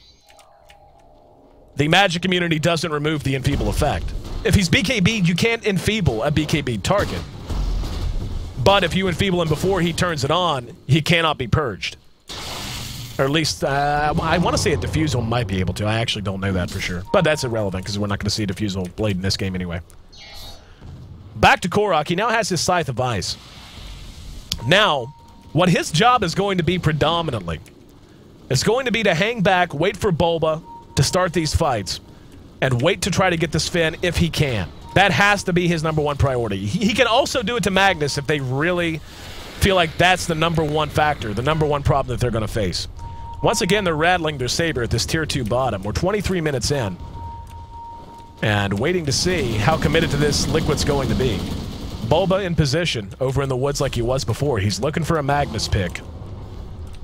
the Magic community doesn't remove the Enfeeble effect. If he's BKB'd, you can't Enfeeble a BKB target. But if you Enfeeble him before he turns it on, he cannot be purged. Or at least, I want to say a Diffusal might be able to. I actually don't know that for sure. But that's irrelevant, because we're not going to see a Diffusal Blade in this game anyway. Back to Korok. He now has his Scythe of Ice. Now, what his job is going to be predominantly is going to be to hang back, wait for Bulba to start these fights, and wait to try to get the Sven if he can. That has to be his #1 priority. He can also do it to Magnus if they really feel like that's the #1 factor, the #1 problem that they're going to face. Once again, they're rattling their saber at this tier 2 bottom. We're 23 minutes in. And waiting to see how committed to this Liquid's going to be. Bulba in position over in the woods like he was before. He's looking for a Magnus pick.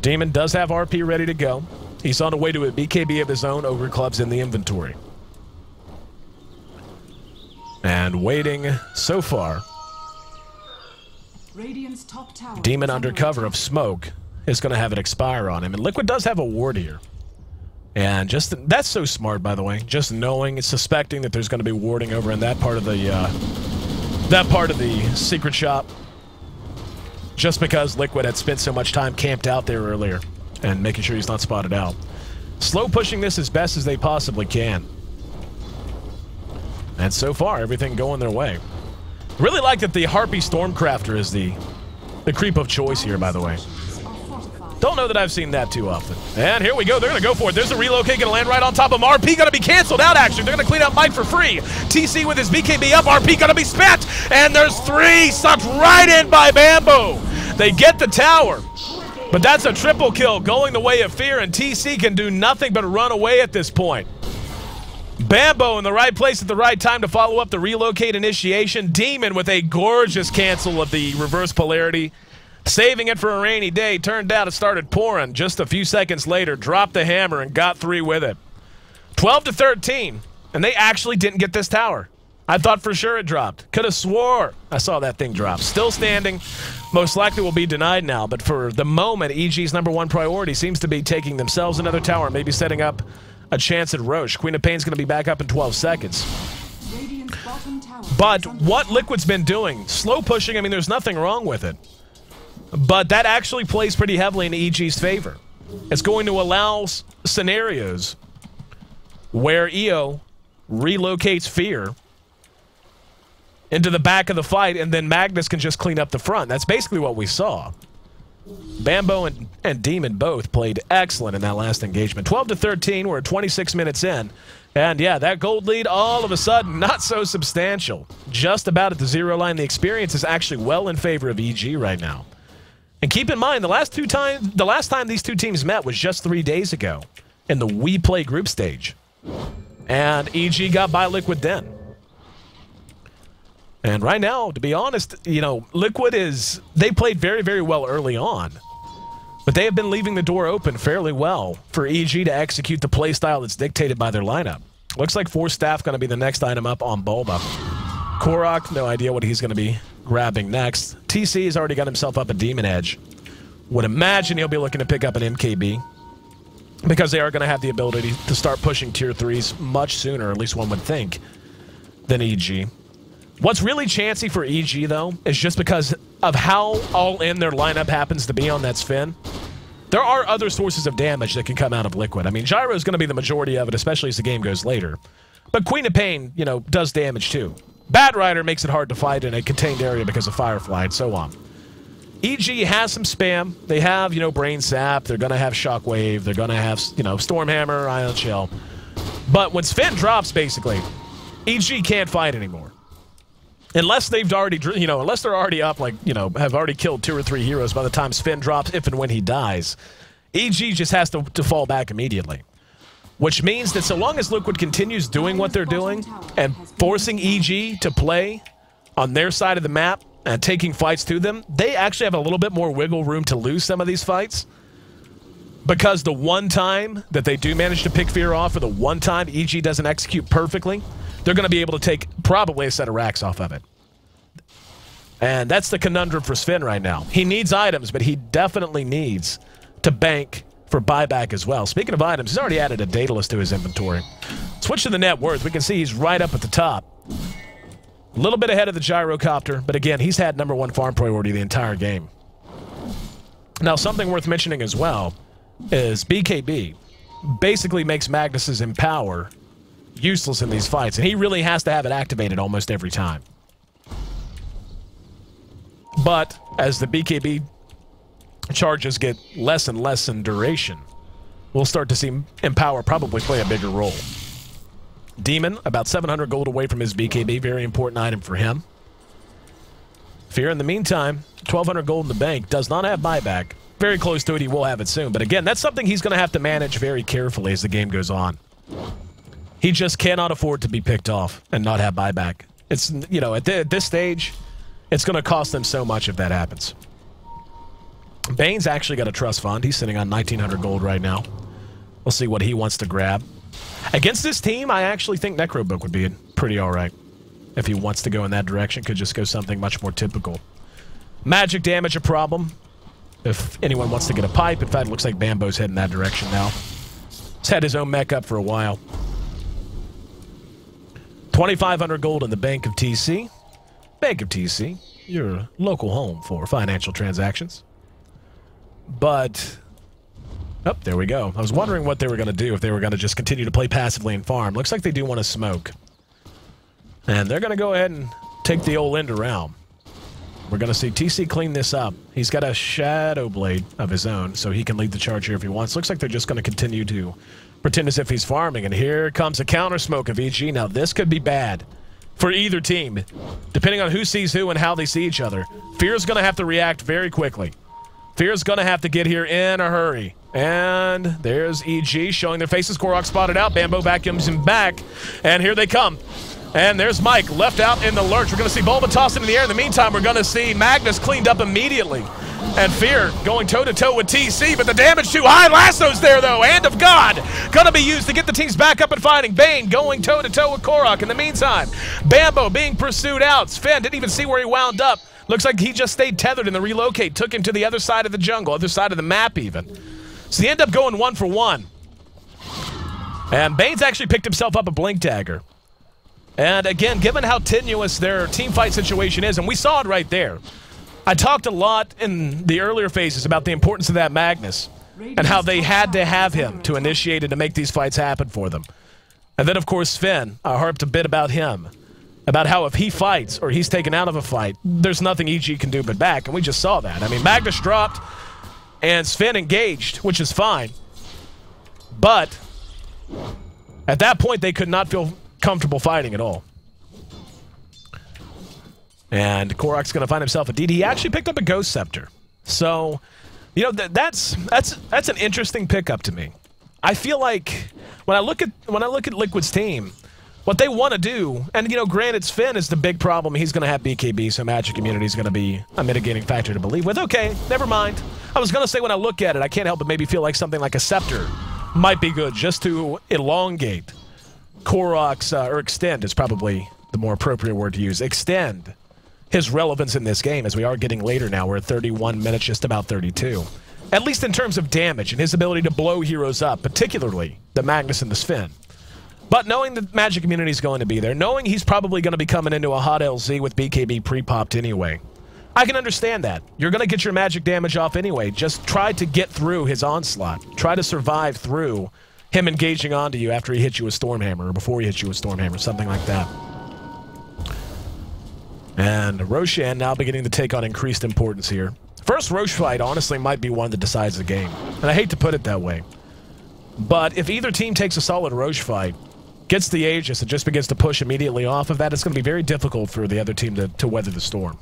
Demon does have RP ready to go. He's on the way to a BKB of his own. Ogre Club's in the inventory. And waiting so far. Radiant's top tower Demon under cover of smoke is going to have it expire on him. And Liquid does have a ward here. And just that's so smart, by the way. Just knowing, suspecting that there's going to be warding over in that part of the secret shop. Just because Liquid had spent so much time camped out there earlier and making sure he's not spotted out. Slow pushing this as best as they possibly can. And so far, everything going their way. Really like that the Harpy Stormcrafter is the creep of choice here, by the way. Don't know that I've seen that too often. And here we go. They're going to go for it. There's a relocate going to land right on top of him. RP going to be canceled out, actually. They're going to clean up Mike for free. TC with his BKB up. RP going to be spent. And there's 3 sucked right in by Bamboo. They get the tower. But that's a triple kill going the way of Fear. And TC can do nothing but run away at this point. Bambo in the right place at the right time to follow up the relocate initiation. Demon with a gorgeous cancel of the reverse polarity. Saving it for a rainy day. Turned out it started pouring just a few seconds later. Dropped the hammer and got 3 with it. 12-13. And they actually didn't get this tower. I thought for sure it dropped. Could have swore I saw that thing drop. Still standing. Most likely will be denied now. But for the moment, EG's #1 priority seems to be taking themselves another tower. Maybe setting up a chance at Roche. Queen of Pain's going to be back up in 12 seconds. But what Liquid's been doing, slow pushing, I mean, there's nothing wrong with it. But that actually plays pretty heavily in EG's favor. It's going to allow scenarios where EO relocates Fear into the back of the fight, and then Magnus can just clean up the front. That's basically what we saw. Bambo and Demon both played excellent in that last engagement. 12-13, we're at 26 minutes in. And yeah, that gold lead all of a sudden not so substantial. Just about at the 0 line. The experience is actually well in favor of EG right now. And keep in mind, the last time these two teams met was just 3 days ago in the We Play group stage. And EG got by Liquid then. And right now, to be honest, you know, Liquid they played very, very well early on. But they have been leaving the door open fairly well for EG to execute the play style that's dictated by their lineup. Looks like Force Staff going to be the next item up on Bulba. Korok, no idea what he's going to be grabbing next. TC has already got himself up a Demon Edge. Would imagine he'll be looking to pick up an MKB. Because they are going to have the ability to start pushing tier 3s much sooner, at least one would think, than EG. What's really chancy for EG, though, is just because of how all-in their lineup happens to be on that Sven. There are other sources of damage that can come out of Liquid. I mean, Gyro is going to be the majority of it, especially as the game goes later. But Queen of Pain, you know, does damage too. Bat Rider makes it hard to fight in a contained area because of Firefly and so on. EG has some spam. They have, you know, Brain Sap. They're going to have Shockwave. They're going to have, you know, Stormhammer, Ion Shell. But when Sven drops, basically, EG can't fight anymore. Unless they've already, you know, unless they're already up, like, you know, have already killed 2 or 3 heroes by the time Sven drops, if and when he dies. EG just has to fall back immediately. Which means that so long as Liquid continues doing what they're doing and forcing EG to play on their side of the map and taking fights to them, they actually have a little bit more wiggle room to lose some of these fights. Because the one time that they do manage to pick Fear off, or the one time EG doesn't execute perfectly, they're going to be able to take probably a set of racks off of it. And that's the conundrum for Sven right now. He needs items, but he definitely needs to bank for buyback as well. Speaking of items, he's already added a Daedalus to his inventory. Switch to the net worth. We can see he's right up at the top. A little bit ahead of the Gyrocopter, but again, he's had #1 farm priority the entire game. Now, something worth mentioning as well is BKB basically makes Magnus's Empower useless in these fights, and he really has to have it activated almost every time. But as the BKB charges get less and less in duration, we'll start to see Empower probably play a bigger role. Demon, about 700 gold away from his BKB, very important item for him. Fear, in the meantime, 1,200 gold in the bank, does not have buyback. very close to it. He will have it soon. But again, that's something he's going to have to manage very carefully as the game goes on. He just cannot afford to be picked off and not have buyback. It's, you know, at this stage, it's going to cost them so much if that happens. Bane's actually got a trust fund. He's sitting on 1,900 gold right now. We'll see what he wants to grab. Against this team, I actually think Necrobook would be pretty all right. If he wants to go in that direction, could just go something much more typical. Magic damage a problem. If anyone wants to get a pipe. In fact, it looks like Bambo's heading that direction now. He's had his own mech up for a while. 2,500 gold in the Bank of TC. Bank of TC, your local home for financial transactions. But, oh, there we go. I was wondering what they were going to do, if they were going to just continue to play passively and farm. Looks like they do want to smoke. And they're going to go ahead and take the old end around. We're going to see TC clean this up. He's got a Shadow Blade of his own, so he can lead the charge here if he wants. Looks like they're just going to continue to pretend as if he's farming. And here comes a counter smoke of EG. Now, this could be bad for either team, depending on who sees who and how they see each other. Fear's going to have to react very quickly. Fear's going to have to get here in a hurry. And there's EG showing their faces. Korok spotted out. Bambo vacuums him back. And here they come. And there's Mike left out in the lurch. We're going to see Bulba tossed into the air. In the meantime, we're going to see Magnus cleaned up immediately. And Fear going toe-to-toe with TC, but the damage too high. Lasso's there, though. Hand of God going to be used to get the teams back up and fighting. Bane going toe-to-toe with Korok. In the meantime, Bambo being pursued out. Sven didn't even see where he wound up. Looks like he just stayed tethered in the relocate. Took him to the other side of the jungle, other side of the map even. So they end up going 1 for 1. And Bane's actually picked himself up a Blink Dagger. And again, given how tenuous their team fight situation is, and we saw it right there. I talked a lot in the earlier phases about the importance of that Magnus and how they had to have him to initiate and to make these fights happen for them. And then, of course, Sven, I harped a bit about him, about how if he fights or he's taken out of a fight, there's nothing EG can do but back, and we just saw that. I mean, Magnus dropped and Sven engaged, which is fine. But at that point, they could not feel comfortable fighting at all. And Korok's going to find himself a DD. He actually picked up a Ghost Scepter. So, you know, that's an interesting pickup to me. I feel like when I look at Liquid's team, what they want to do, and you know, granted, Sven is the big problem. He's going to have BKB, so Magic Immunity is going to be a mitigating factor to believe with. Okay, never mind. I was going to say when I look at it, I can't help but maybe feel like something like a Scepter might be good just to elongate Korok's, or extend is probably the more appropriate word to use. Extend his relevance in this game, as we are getting later now. We're at 31 minutes, just about 32. At least in terms of damage and his ability to blow heroes up, particularly the Magnus and the Sven. But knowing that Magic Immunity is going to be there, knowing he's probably going to be coming into a hot LZ with BKB pre-popped anyway, I can understand that. You're going to get your magic damage off anyway. Just try to get through his onslaught. Try to survive through him engaging onto you after he hits you with Stormhammer, or before he hits you with Stormhammer, something like that. And Roshan now beginning to take on increased importance here. First Roche fight, honestly, might be one that decides the game. And I hate to put it that way. But if either team takes a solid Roche fight, gets the Aegis, and just begins to push immediately off of that, it's going to be very difficult for the other team to weather the storm.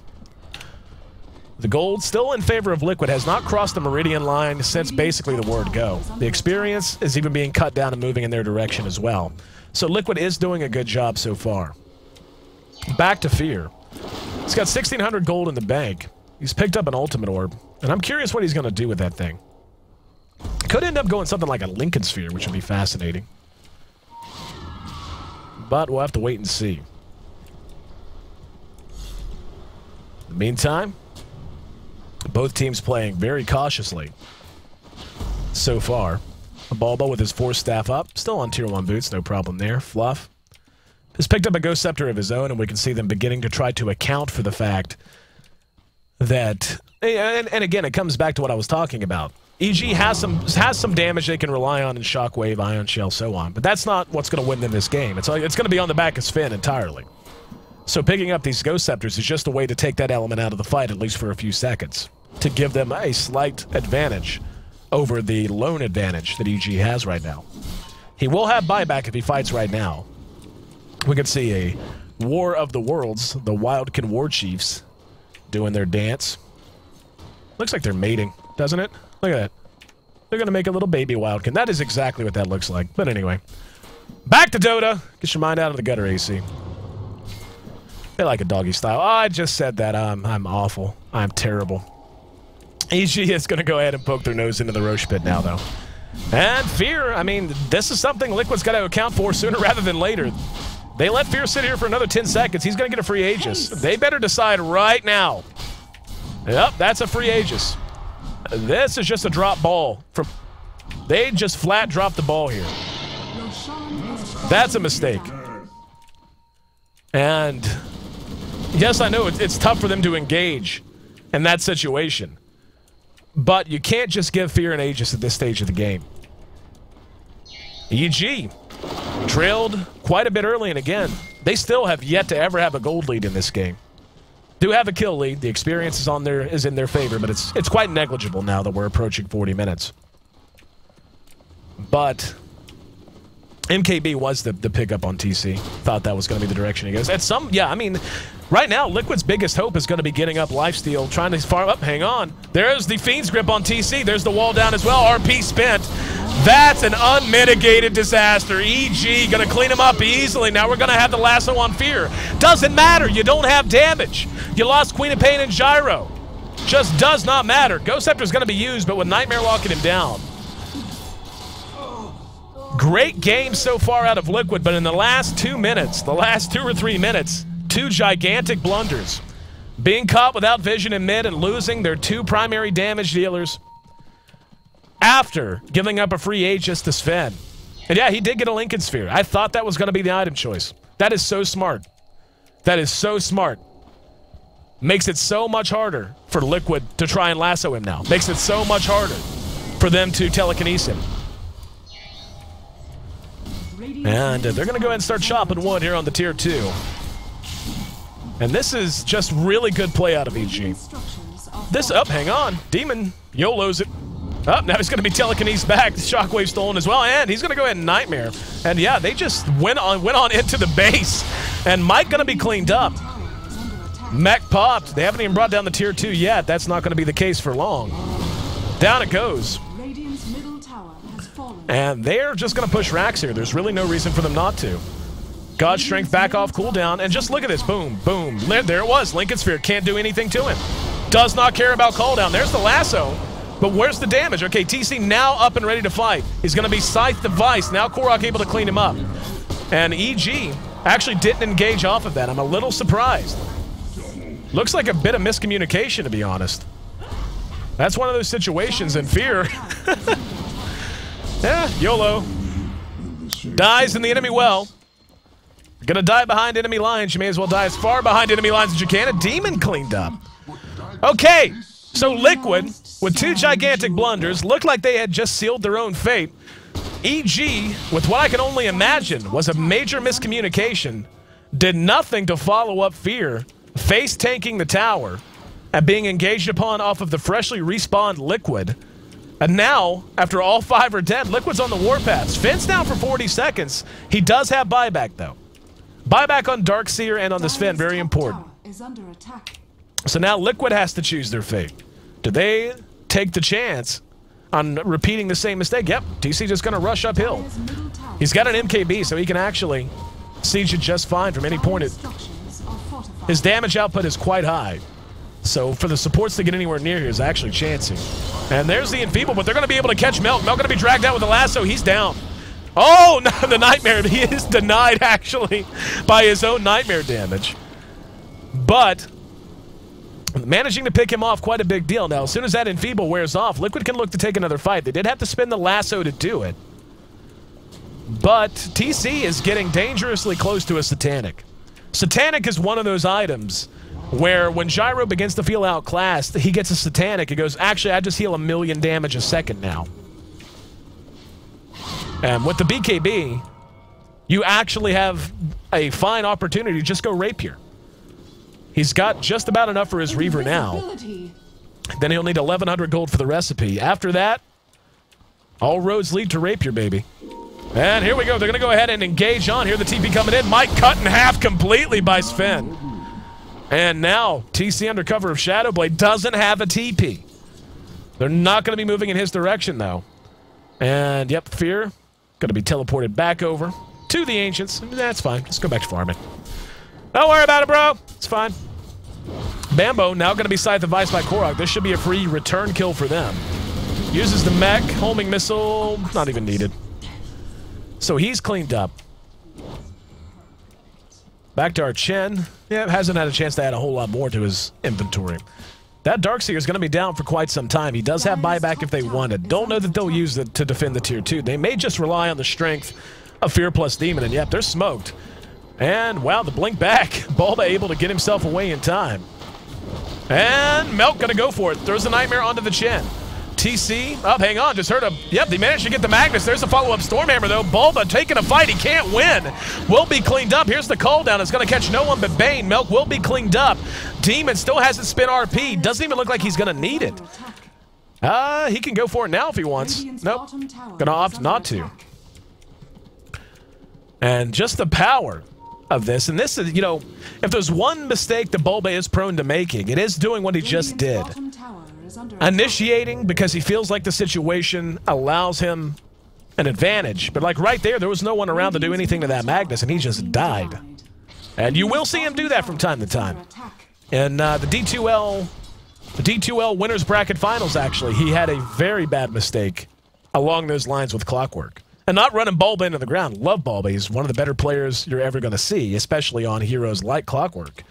The gold, still in favor of Liquid, has not crossed the Meridian line since basically the word go. The experience is even being cut down and moving in their direction as well. So Liquid is doing a good job so far. Back to Fear. He's got 1,600 gold in the bank. He's picked up an Ultimate Orb, and I'm curious what he's going to do with that thing. Could end up going something like a Lincoln Sphere, which would be fascinating. But we'll have to wait and see. In the meantime, both teams playing very cautiously so far. Bulba with his Force Staff up, still on Tier 1 boots, no problem there. Fluff has picked up a Ghost Scepter of his own, and we can see them beginning to try to account for the fact that, and again, it comes back to what I was talking about. EG has some damage they can rely on in Shockwave, Ion Shell, so on, but that's not what's going to win them this game. It's going to be on the back of Sven entirely. So picking up these Ghost Scepters is just a way to take that element out of the fight, at least for a few seconds, to give them a slight advantage over the lone advantage that EG has right now. He will have buyback if he fights right now. We can see a War of the Worlds, the Wildkin War Chiefs, doing their dance. Looks like they're mating, doesn't it? Look at that. They're going to make a little baby wildcat. That is exactly what that looks like. But anyway. Back to Dota. Get your mind out of the gutter, AC. They like a doggy style. Oh, I just said that. I'm awful. I'm terrible. EG is going to go ahead and poke their nose into the Roche pit now, though. And Fear, I mean, this is something Liquid's got to account for sooner rather than later. They let Fear sit here for another 10 seconds. He's going to get a free Aegis. They better decide right now. Yep, that's a free Aegis. This is just a drop ball. They just flat dropped the ball here. That's a mistake. And yes, I know it's tough for them to engage in that situation. But you can't just give Fear an Aegis at this stage of the game. EG trailed quite a bit early, and again, they still have yet to ever have a gold lead in this game. Do have a kill lead. The experience is in their favor, but it's quite negligible now that we're approaching 40 minutes. But MKB was the pickup on TC. Thought that was going to be the direction he goes. Yeah, I mean, right now, Liquid's biggest hope is going to be getting up lifesteal, trying to farm up. Hang on. There's the Fiend's Grip on TC. There's the wall down as well. RP spent. That's an unmitigated disaster. EG going to clean him up easily. Now we're going to have the lasso on Fear. Doesn't matter. You don't have damage. You lost Queen of Pain and Gyro. Just does not matter. Ghost Scepter's going to be used, but with Nightmare locking him down. Great game so far out of Liquid, but in the last 2 minutes, the last 2 or 3 minutes, 2 gigantic blunders. Being caught without vision in mid and losing their 2 primary damage dealers after giving up a free Aegis to Sven. And yeah, he did get a Lincoln Sphere. I thought that was going to be the item choice. That is so smart. That is so smart. Makes it so much harder for Liquid to try and lasso him now. Makes it so much harder for them to telekinesis him. And they're going to go ahead and start chopping wood here on the tier 2. And this is just really good play out of EG. Hang on. Demon YOLOs it. Now he's going to be telekinesis back. Shockwave stolen as well, and he's going to go ahead and Nightmare. And yeah, they just went on into the base. And Mike going to be cleaned up. Mech popped. They haven't even brought down the tier 2 yet. That's not going to be the case for long. Down it goes. And they're just going to push racks here. There's really no reason for them not to. God's Strength back off cooldown. And just look at this. Boom, boom. There it was. Lincoln Sphere can't do anything to him. Does not care about cooldown. There's the lasso. But where's the damage? Okay, TC now up and ready to fight. He's going to be Scythe Device. Now Korok able to clean him up. And EG actually didn't engage off of that. I'm a little surprised. Looks like a bit of miscommunication, to be honest. That's one of those situations in Fear. Yeah, YOLO. Dies in the enemy well. Gonna die behind enemy lines. You may as well die as far behind enemy lines as you can. A demon cleaned up. Okay, so Liquid, with 2 gigantic blunders, looked like they had just sealed their own fate. EG, with what I can only imagine was a major miscommunication, did nothing to follow up Fear, face tanking the tower, and being engaged upon off of the freshly respawned Liquid. And now, after all 5 are dead, Liquid's on the warpath. Sven's down for 40 seconds. He does have buyback, though. Buyback on Darkseer and on the Sven, very important. So now Liquid has to choose their fate. Do they take the chance on repeating the same mistake? Yep, TC just going to rush uphill. He's got an MKB, so he can actually siege it just fine from any point. His damage output is quite high. So for the supports to get anywhere near here is actually chancing. And there's the Enfeeble, but they're going to be able to catch Milk. Milk going to be dragged out with the lasso. He's down. Oh, no, the Nightmare. He is denied, actually, by his own Nightmare damage. But managing to pick him off, quite a big deal. Now, as soon as that Enfeeble wears off, Liquid can look to take another fight. They did have to spin the lasso to do it. But TC is getting dangerously close to a Satanic. Satanic is one of those items where when Gyro begins to feel outclassed, he gets a Satanic. He goes, actually, I just heal 1,000,000 damage a second now. And with the BKB, you actually have a fine opportunity to just go Rapier. He's got just about enough for his Reaver now. Then he'll need 1,100 gold for the recipe. After that, all roads lead to Rapier, baby. And here we go. They're going to go ahead and engage on here. The TP coming in. Mike cut in half completely by Sven. And now, TC under cover of Shadowblade doesn't have a TP. They're not going to be moving in his direction, though. And, yep, Fear going to be teleported back over to the Ancients. That's fine. Let's go back to farming. Don't worry about it, bro. It's fine. Bambo now going to be Scythe of Vice by Korok. This should be a free return kill for them. Uses the mech. Homing missile. Not even needed. So he's cleaned up. Back to our Chen. Yeah, hasn't had a chance to add a whole lot more to his inventory. That Darkseer is going to be down for quite some time. He does have buyback if they want it. Don't know that they'll use it to defend the tier 2. They may just rely on the strength of Fear plus Demon, and yep, they're smoked. And, wow, the blink back. Bulba able to get himself away in time. And Melk going to go for it. Throws the Nightmare onto the Chen. TC, hang on, just heard him. Yep, they managed to get the Magnus. There's a follow-up Stormhammer, though. Bulba taking a fight. He can't win. Will be cleaned up. Here's the call down. It's going to catch no one but Bane. Melk will be cleaned up. Demon still hasn't spent RP. Doesn't even look like he's going to need it. He can go for it now if he wants. Nope. Going to opt not to. And just the power of this. And this is, you know, if there's one mistake that Bulba is prone to making, it is doing what he just did. Initiating because he feels like the situation allows him an advantage. But like right there was no one around to do anything to that Magnus, and he just died. And you will see him do that from time to time. And the D2L winners bracket finals, actually, he had a very bad mistake along those lines with Clockwork. And not running Bulba into the ground. Love Bulba. He's one of the better players you're ever going to see, especially on heroes like Clockwork.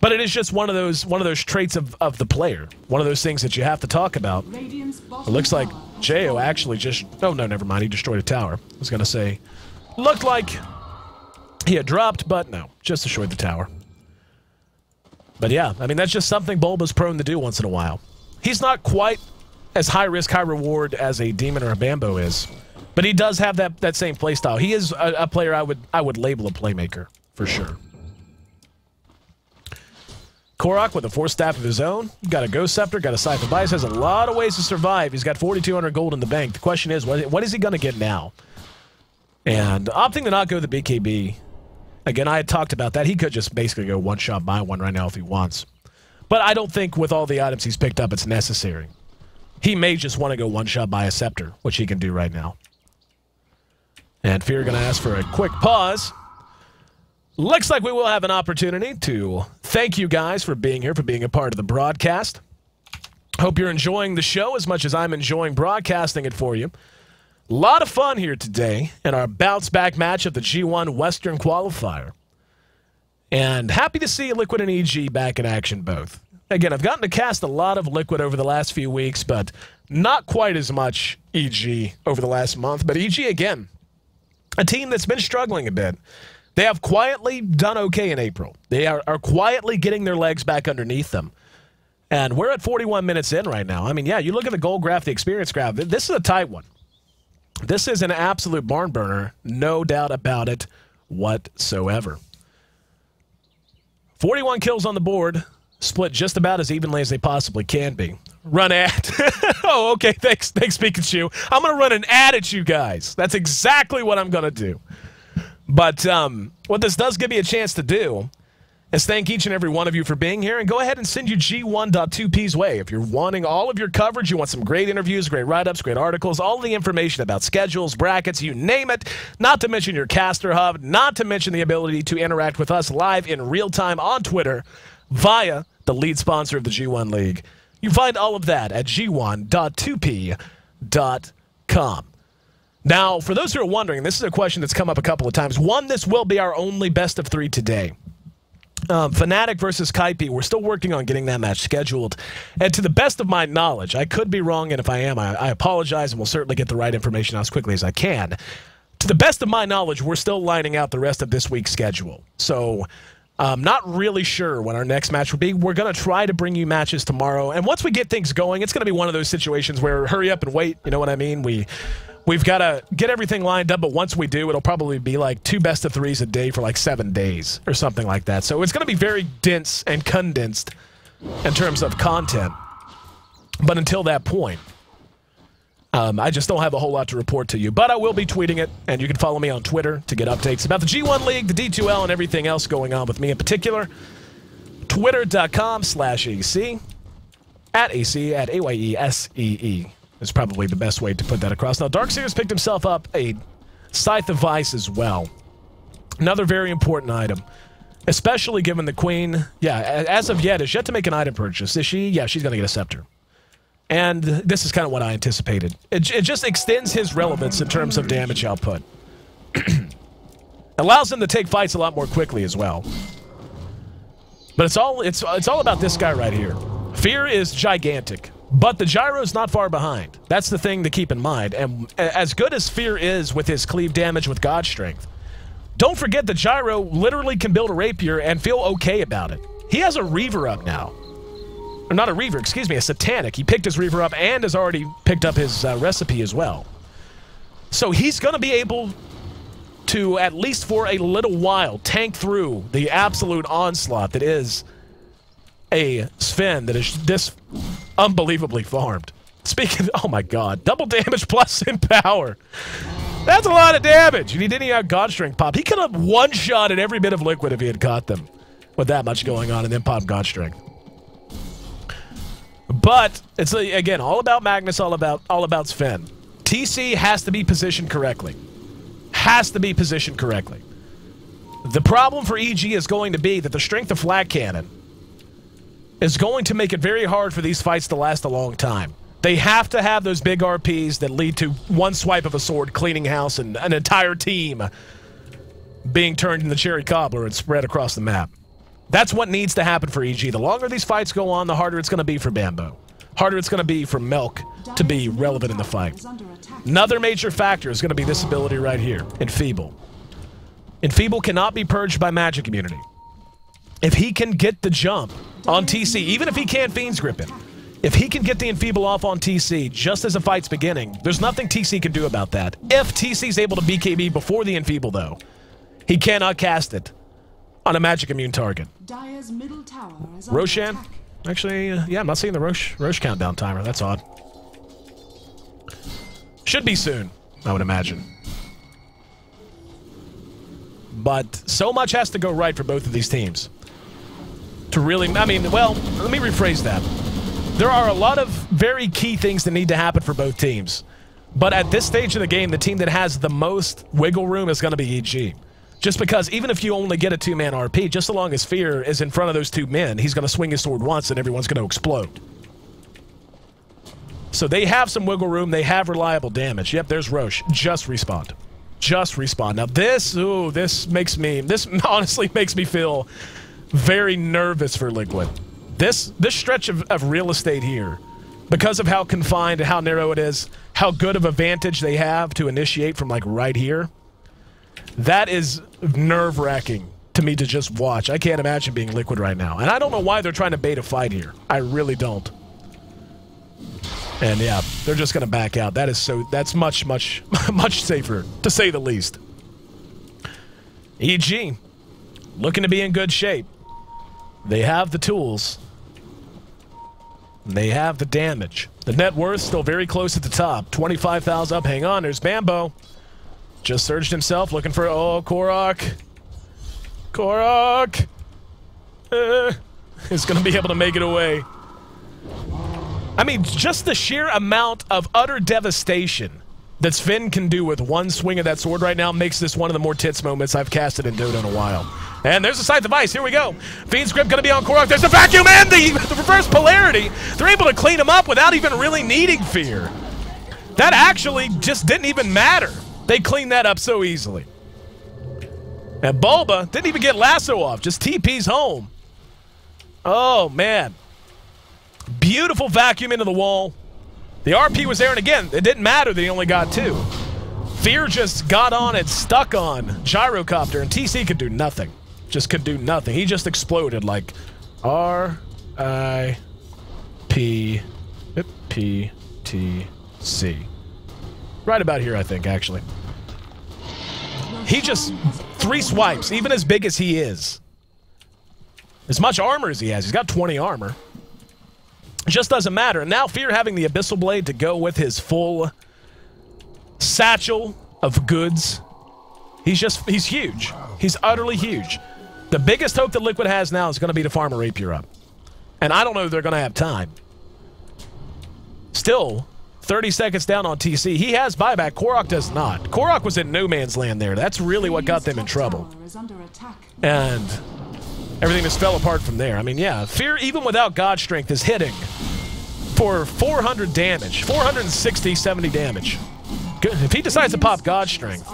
But it is just one of those traits of the player. One of those things that you have to talk about. It looks like Jo actually just... Oh, no, never mind. He destroyed a tower. I was going to say... Looked like he had dropped, but no. Just destroyed the tower. But yeah, I mean, that's just something Bulba's prone to do once in a while. He's not quite as high risk, high reward as a Demon or a Bambo is. But he does have that same playstyle. He is a player I would label a playmaker, for sure. Korok with a Force Staff of his own. Got a Ghost Scepter, got a Scythe of Ice. Has a lot of ways to survive. He's got 4,200 gold in the bank. The question is, what is he going to get now? And opting to not go the BKB. Again, I had talked about that. He could just basically go one-shot buy one right now if he wants. But I don't think with all the items he's picked up it's necessary. He may just want to go one-shot buy a Scepter, which he can do right now. And Fear going to ask for a quick pause. Looks like we will have an opportunity to thank you guys for being here, for being a part of the broadcast. Hope you're enjoying the show as much as I'm enjoying broadcasting it for you. A lot of fun here today in our bounce-back match of the G1 Western Qualifier. And happy to see Liquid and EG back in action both. Again, I've gotten to cast a lot of Liquid over the last few weeks, but not quite as much EG over the last month. But EG, again, a team that's been struggling a bit. They have quietly done okay in April. They are quietly getting their legs back underneath them. And we're at 41 minutes in right now. I mean, yeah, you look at the goal graph, the experience graph. This is a tight one. This is an absolute barn burner. No doubt about it whatsoever. 41 kills on the board. Split just about as evenly as they possibly can be. Run ad. Oh, okay. Thanks, Pikachu. I'm going to run an ad at you guys. That's exactly what I'm going to do. But what this does give me a chance to do is thank each and every one of you for being here, and go ahead and send you G1.2P's way. If you're wanting all of your coverage, you want some great interviews, great write-ups, great articles, all the information about schedules, brackets, you name it, not to mention your caster hub, not to mention the ability to interact with us live in real time on Twitter via the lead sponsor of the G1 League. You find all of that at G1.2P.com. Now, for those who are wondering, this is a question that's come up a couple of times. One, this will be our only best of 3 today. Fnatic versus Kaipi, we're still working on getting that match scheduled. And to the best of my knowledge, I could be wrong, and if I am, I apologize, and we'll certainly get the right information out as quickly as I can. To the best of my knowledge, we're still lining out the rest of this week's schedule. So I'm not really sure when our next match will be. We're going to try to bring you matches tomorrow. And once we get things going, it's going to be one of those situations where hurry up and wait. You know what I mean? We've got to get everything lined up, but once we do, it'll probably be like 2 best of 3s a day for like 7 days or something like that. So it's going to be very dense and condensed in terms of content. But until that point, I just don't have a whole lot to report to you. But I will be tweeting it, and you can follow me on Twitter to get updates about the G1 League, the D2L, and everything else going on with me in particular. Twitter.com/AC. At AC, at AYESEE is probably the best way to put that across. Now, Darkseer's picked himself up a Scythe of Vice as well. Another very important item, especially given the Queen, yeah, as of yet, is yet to make an item purchase. Is she? Yeah, she's going to get a Scepter. And this is kind of what I anticipated. It just extends his relevance in terms of damage output. Allows him to take fights a lot more quickly as well. But it's all about this guy right here. Fear is gigantic, but the Gyro's not far behind. That's the thing to keep in mind. And as good as Fear is with his cleave damage with God Strength, don't forget the Gyro literally can build a Rapier and feel okay about it. He has a Reaver up now. Or not a Reaver, excuse me, a Satanic. He picked his Reaver up and has already picked up his recipe as well. So he's going to be able to, at least for a little while, tank through the absolute onslaught that is a Sven that is this unbelievably farmed. Speaking of, oh my god, double damage plus in power. That's a lot of damage. And he didn't even have God Strength pop. He could have one-shotted every bit of liquid if he had caught them with that much going on and then pop God Strength. But it's, again, all about Magnus, all about Sven. TC has to be positioned correctly. Has to be positioned correctly. The problem for EG is going to be that the strength of Flat Cannon is going to make it very hard for these fights to last a long time. They have to have those big RPs that lead to one swipe of a sword cleaning house and an entire team being turned into cherry cobbler and spread across the map. That's what needs to happen for EG. The longer these fights go on, the harder it's going to be for Bambo. Harder it's going to be for Milk to be relevant in the fight. Another major factor is going to be this ability right here, Enfeeble. Enfeeble cannot be purged by Magic Immunity. If he can get the jump on TC, even if he can't Fiend's Grip him, if he can get the Enfeeble off on TC just as the fight's beginning, there's nothing TC can do about that. If TC's able to BKB before the Enfeeble, though, he cannot cast it on a Magic Immune target. Dire's middle tower is under Roshan? attack. Actually, yeah, I'm not seeing the Roche countdown timer. That's odd. Should be soon, I would imagine. But so much has to go right for both of these teams. To really, I mean, well, let me rephrase that. There are a lot of very key things that need to happen for both teams. But at this stage of the game, the team that has the most wiggle room is going to be EG. Just because even if you only get a two-man RP, just so long as Fear is in front of those two men, he's going to swing his sword once and everyone's going to explode. So they have some wiggle room. They have reliable damage. Yep, there's Roche. Just respawned. Just respawned. Now this, ooh, this honestly makes me feel very nervous for Liquid. This stretch of real estate here, because of how confined and how narrow it is, how good of a vantage they have to initiate from like right here, that is nerve-wracking to me to just watch. I can't imagine being Liquid right now. And I don't know why they're trying to bait a fight here. I really don't. And yeah, they're just going to back out. That's much, much, much safer, to say the least. EG, looking to be in good shape. They have the tools. They have the damage. The net worth still very close at the top. 25,000 up. Hang on, there's Bambo. Just surged himself, looking for, oh, Korok. Korok! Is going to be able to make it away. I mean, just the sheer amount of utter devastation that Sven can do with one swing of that sword right now makes this one of the more tits moments I've casted in Dota in a while. And there's a Scythe of Ice. Here we go. Fiend's Grip going to be on Korok. There's the vacuum and the reverse polarity. They're able to clean him up without even really needing Fear. That actually just didn't even matter. They cleaned that up so easily. And Bulba didn't even get Lasso off. Just TP's home. Oh, man. Beautiful vacuum into the wall. The RP was there, and again, it didn't matter that he only got two. Fear just got on and stuck on Gyrocopter, and TC could do nothing. Just could do nothing. He just exploded like R-I-P-T-C. Right about here, I think, actually. He just, 3 swipes, even as big as he is. As much armor as he has. He's got 20 armor. It just doesn't matter. And now Fear having the Abyssal Blade to go with his full satchel of goods. He's huge. He's utterly huge. The biggest hope that Liquid has now is going to be to farm a Rapier up. And I don't know if they're going to have time. Still 30 seconds down on TC. He has buyback. Korok does not. Korok was in no man's land there. That's really what got them in trouble. And everything just fell apart from there. I mean, yeah, Fear, even without God Strength, is hitting for 400 damage. 460, 70 damage. Good. If he decides to pop God Strength,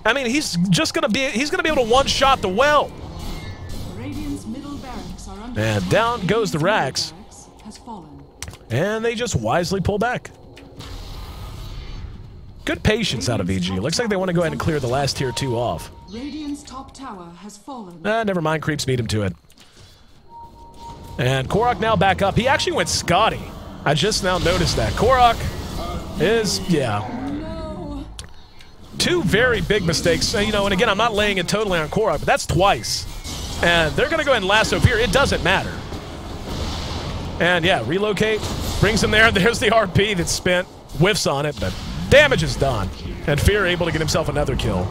I mean, he's gonna be able to one-shot the well. And down goes the Rax. And they just wisely pull back. Good patience out of EG. Looks like they want to go ahead and clear the last tier 2 off. Radiant's top tower has fallen. Never mind. Creeps beat him to it. And Korok now back up. He actually went Scotty. I just now noticed that. Korok is, yeah. Two very big mistakes. You know, and again, I'm not laying it totally on Korok, but that's twice. And they're going to go ahead and lasso Fear. It doesn't matter. And yeah, relocate. Brings him there. There's the RP that's spent. Whiffs on it, but damage is done. And Fear able to get himself another kill.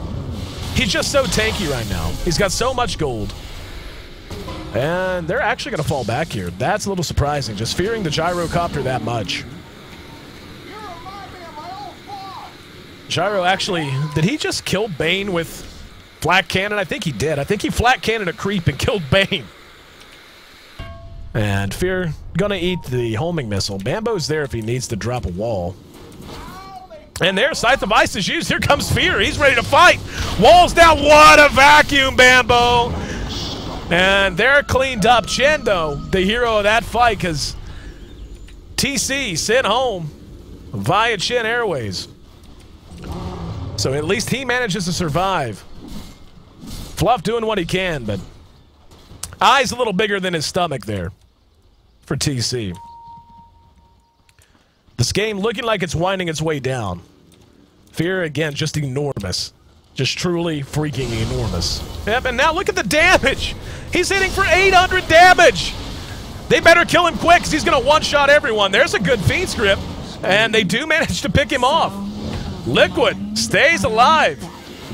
He's just so tanky right now. He's got so much gold. And they're actually going to fall back here. That's a little surprising, just fearing the gyrocopter that much. Gyro actually, did he just kill Bane with flak cannon? I think he did. I think he flak cannoned a creep and killed Bane. And Fear gonna eat the homing missile. Bambo's there if he needs to drop a wall. And there, Scythe of Ice is used. Here comes Fear. He's ready to fight. Walls down. What a vacuum, Bambo. And they're cleaned up. Chendo, the hero of that fight, because TC sent home via Chin Airways. So at least he manages to survive. Fluff doing what he can, but eye's a little bigger than his stomach there for TC. This game looking like it's winding its way down. Fear, again, just enormous. Just truly freaking enormous. Yep, and now look at the damage. He's hitting for 800 damage. They better kill him quick because he's going to one-shot everyone. There's a good feed script, and they do manage to pick him off. Liquid stays alive.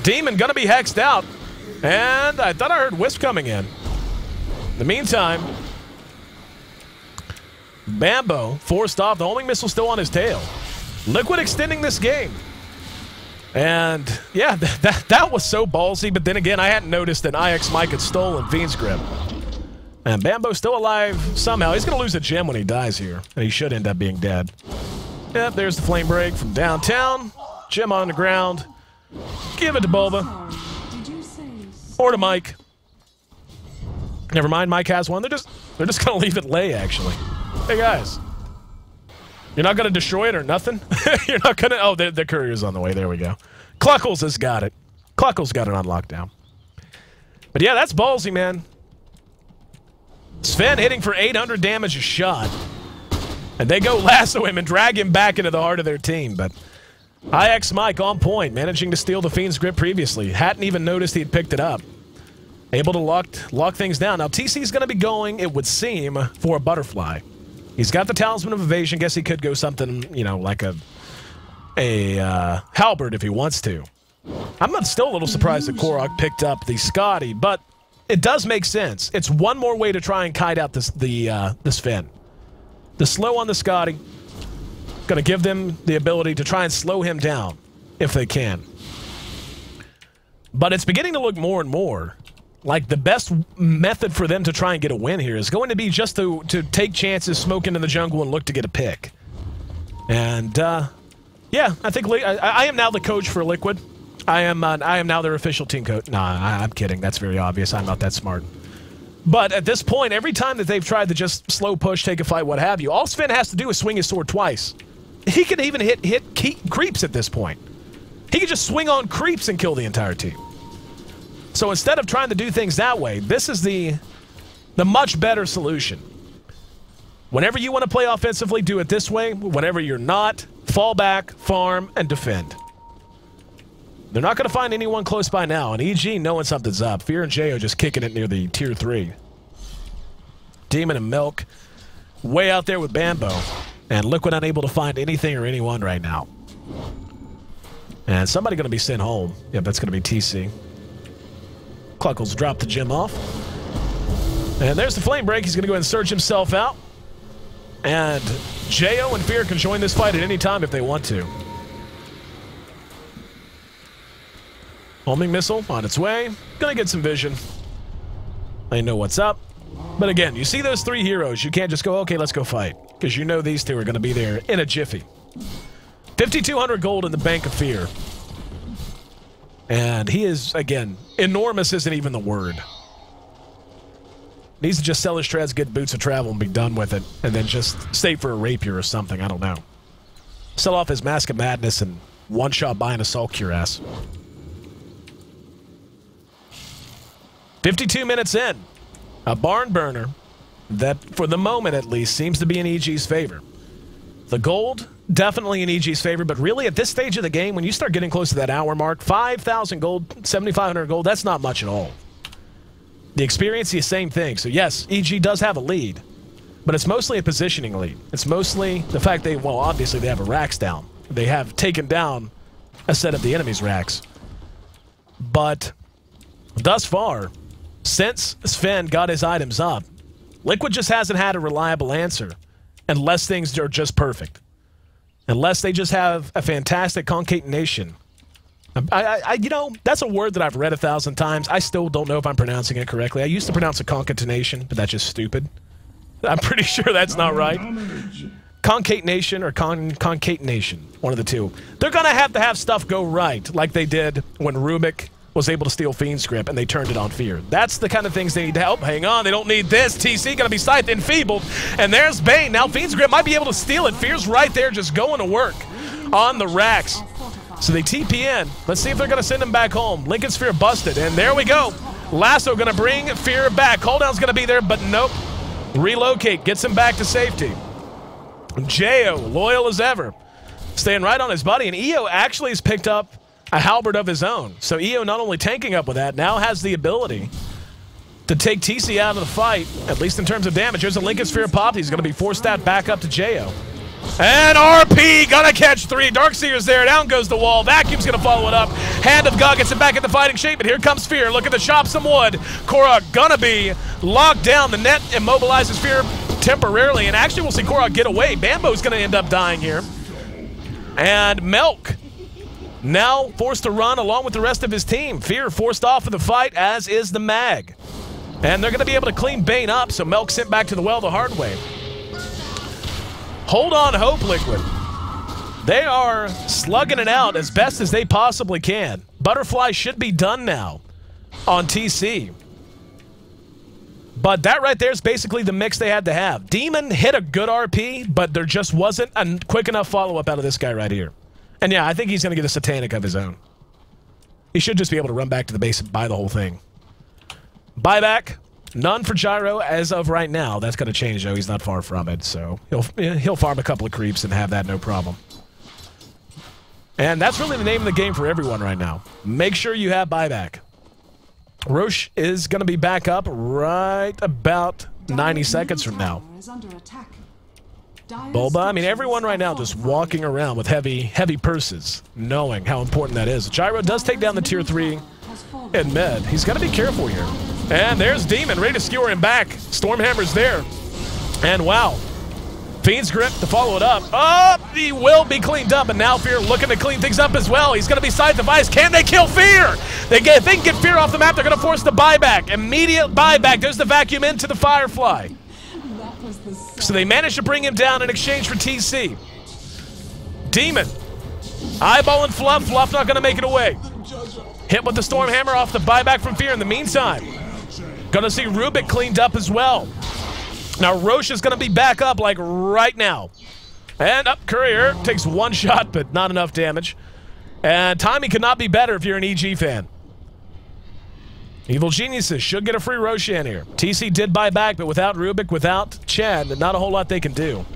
Demon going to be hexed out. And I thought I heard Wisp coming in. In the meantime, Bambo forced off. The homing missile still on his tail. Liquid extending this game. And yeah, that was so ballsy, but then again, I hadn't noticed that IX Mike had stolen Fiend's Grip. And Bambo's still alive somehow. He's going to lose a gem when he dies here, and he should end up being dead. Yep, there's the flame break from downtown. Gem on the ground. Give it to Bulba. Or to Mike. Never mind, Mike has one. They're just going to leave it lay, actually. Hey, guys. You're not going to destroy it or nothing? You're not going to... Oh, the courier's on the way. There we go. Cluckles has got it. Cluckles got it on lockdown. But yeah, that's ballsy, man. Sven hitting for 800 damage a shot. And they go lasso him and drag him back into the heart of their team. But IX Mike on point, managing to steal the Fiend's Grip previously. Hadn't even noticed he'd picked it up. Able to lock things down. Now, TC's going to be going, it would seem, for a butterfly. He's got the Talisman of Evasion. Guess he could go something, you know, like a halberd if he wants to. I'm still a little surprised that Korok picked up the Scotty, but it does make sense. It's one more way to try and kite out this Sven. The slow on the Scotty. Going to give them the ability to try and slow him down if they can. But it's beginning to look more and more like the best method for them to try and get a win here is going to be just to take chances, smoke into the jungle, and look to get a pick. And, yeah, I think I am now the coach for Liquid. I am now their official team coach. Nah, I'm kidding. That's very obvious. I'm not that smart. But at this point, every time that they've tried to just slow push, take a fight, what have you, all Sven has to do is swing his sword twice. He can even hit creeps at this point. He can just swing on creeps and kill the entire team. So instead of trying to do things that way, this is the much better solution. Whenever you want to play offensively, do it this way. Whenever you're not, fall back, farm, and defend. They're not going to find anyone close by now, and EG knowing something's up. Fear and Jo just kicking it near the tier 3. Demon and Milk way out there with Bambo, and Liquid unable to find anything or anyone right now. And somebody going to be sent home. Yep, that's going to be TC. Cluckles dropped the gem off. And there's the flame break. He's going to go ahead and surge himself out. And Jo and Fear can join this fight at any time if they want to. Homing missile on its way. Gonna get some vision. They know what's up. But again, you see those 3 heroes, you can't just go, okay, let's go fight. Because you know these 2 are going to be there in a jiffy. 5,200 gold in the Bank of Fear. And he is, again, enormous isn't even the word. Needs to just sell his treads, get boots of travel, and be done with it. And then just save for a rapier or something, I don't know. Sell off his Mask of Madness and one-shot buy an Assault Cure ass. 52 minutes in. A barn burner that, for the moment at least, seems to be in EG's favor. The gold, definitely in EG's favor, but really at this stage of the game, when you start getting close to that hour mark, 5,000 gold, 7,500 gold, that's not much at all. The experience, the same thing. So yes, EG does have a lead, but it's mostly a positioning lead. It's mostly the fact they, well, obviously they have a racks down. They have taken down a set of the enemy's racks. But thus far, since Sven got his items up, Liquid just hasn't had a reliable answer unless things are just perfect. Unless they just have a fantastic concatenation. You know, that's a word that I've read 1,000 times. I still don't know if I'm pronouncing it correctly. I used to pronounce it concatenation, but that's just stupid. I'm pretty sure that's not right. Concatenation or concatenation, one of the two. They're going to have stuff go right, like they did when Rubik was able to steal Fiend's Grip, and they turned it on Fear. That's the kind of things they need to help. Hang on, they don't need this. TC gonna be scythed enfeebled, and there's Bane. Now Fiend's Grip might be able to steal it. Fear's right there just going to work on the racks. So they TP in. Let's see if they're gonna send him back home. Lincoln Sphere busted, and there we go. Lasso gonna bring Fear back. Cooldown's gonna be there, but nope. Relocate, gets him back to safety. Jo, loyal as ever. Staying right on his buddy, and EO actually has picked up a halberd of his own. So EO not only tanking up with that, now has the ability to take TC out of the fight, at least in terms of damage. There's a Lincoln Sphere pop. He's going to be forced that back up to Jo. And RP gonna catch 3. Darkseer's there. Down goes the wall. Vacuum's going to follow it up. Hand of God gets him back into fighting shape, but here comes Fear. Looking to chop some wood. Korok gonna be locked down. The net immobilizes Fear temporarily, and actually we'll see Korok get away. Bambo's going to end up dying here. And Milk now forced to run along with the rest of his team. Fear forced off of the fight, as is the Mag. And they're going to be able to clean Bane up, so Milk sent back to the well the hard way. Hold on hope, Liquid. They are slugging it out as best as they possibly can. Butterfly should be done now on TC. But that right there is basically the mix they had to have. Demon hit a good RP, but there just wasn't a quick enough follow-up out of this guy right here. And yeah, I think he's going to get a Satanic of his own. He should just be able to run back to the base and buy the whole thing. Buyback, none for Gyro as of right now. That's going to change, though. He's not far from it, so he'll farm a couple of creeps and have that no problem. And that's really the name of the game for everyone right now. Make sure you have buyback. Roche is going to be back up right about 90 seconds from now. Bulba, I mean, everyone right now just walking around with heavy purses, knowing how important that is. Gyro does take down the tier 3 in mid. He's got to be careful here. And there's Demon, ready to skewer him back. Stormhammer's there. And wow. Fiend's Grip to follow it up. Oh, he will be cleaned up, and now Fear looking to clean things up as well. He's going to be side device. Can they kill Fear? If they can get Fear off the map, they're going to force the buyback. Immediate buyback. There's the vacuum into the Firefly. So they managed to bring him down in exchange for TC. Demon. Eyeballing Fluff. Fluff not going to make it away. Hit with the Stormhammer off the buyback from Fear in the meantime. Going to see Rubik cleaned up as well. Now Roche is going to be back up like right now. And up Courier takes one shot, but not enough damage. And timing could not be better if you're an EG fan. Evil Geniuses should get a free Roche in here. TC did buy back, but without Rubik, without Chad, not a whole lot they can do.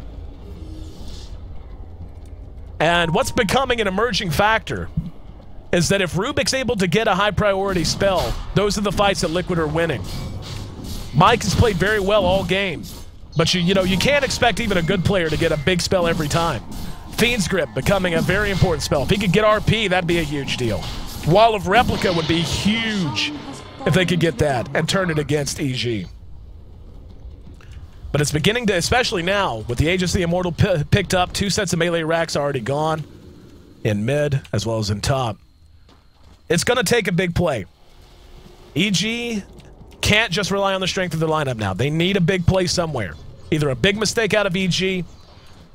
And what's becoming an emerging factor is that if Rubik's able to get a high priority spell, those are the fights that Liquid are winning. Mike has played very well all game, but you know, you can't expect even a good player to get a big spell every time. Fiend's Grip becoming a very important spell. If he could get RP, that'd be a huge deal. Wall of Replica would be huge if they could get that and turn it against EG. But it's beginning to, especially now, with the Aegis of the Immortal picked up, 2 sets of melee racks already gone in mid as well as in top. It's going to take a big play. EG can't just rely on the strength of their lineup now. They need a big play somewhere. Either a big mistake out of EG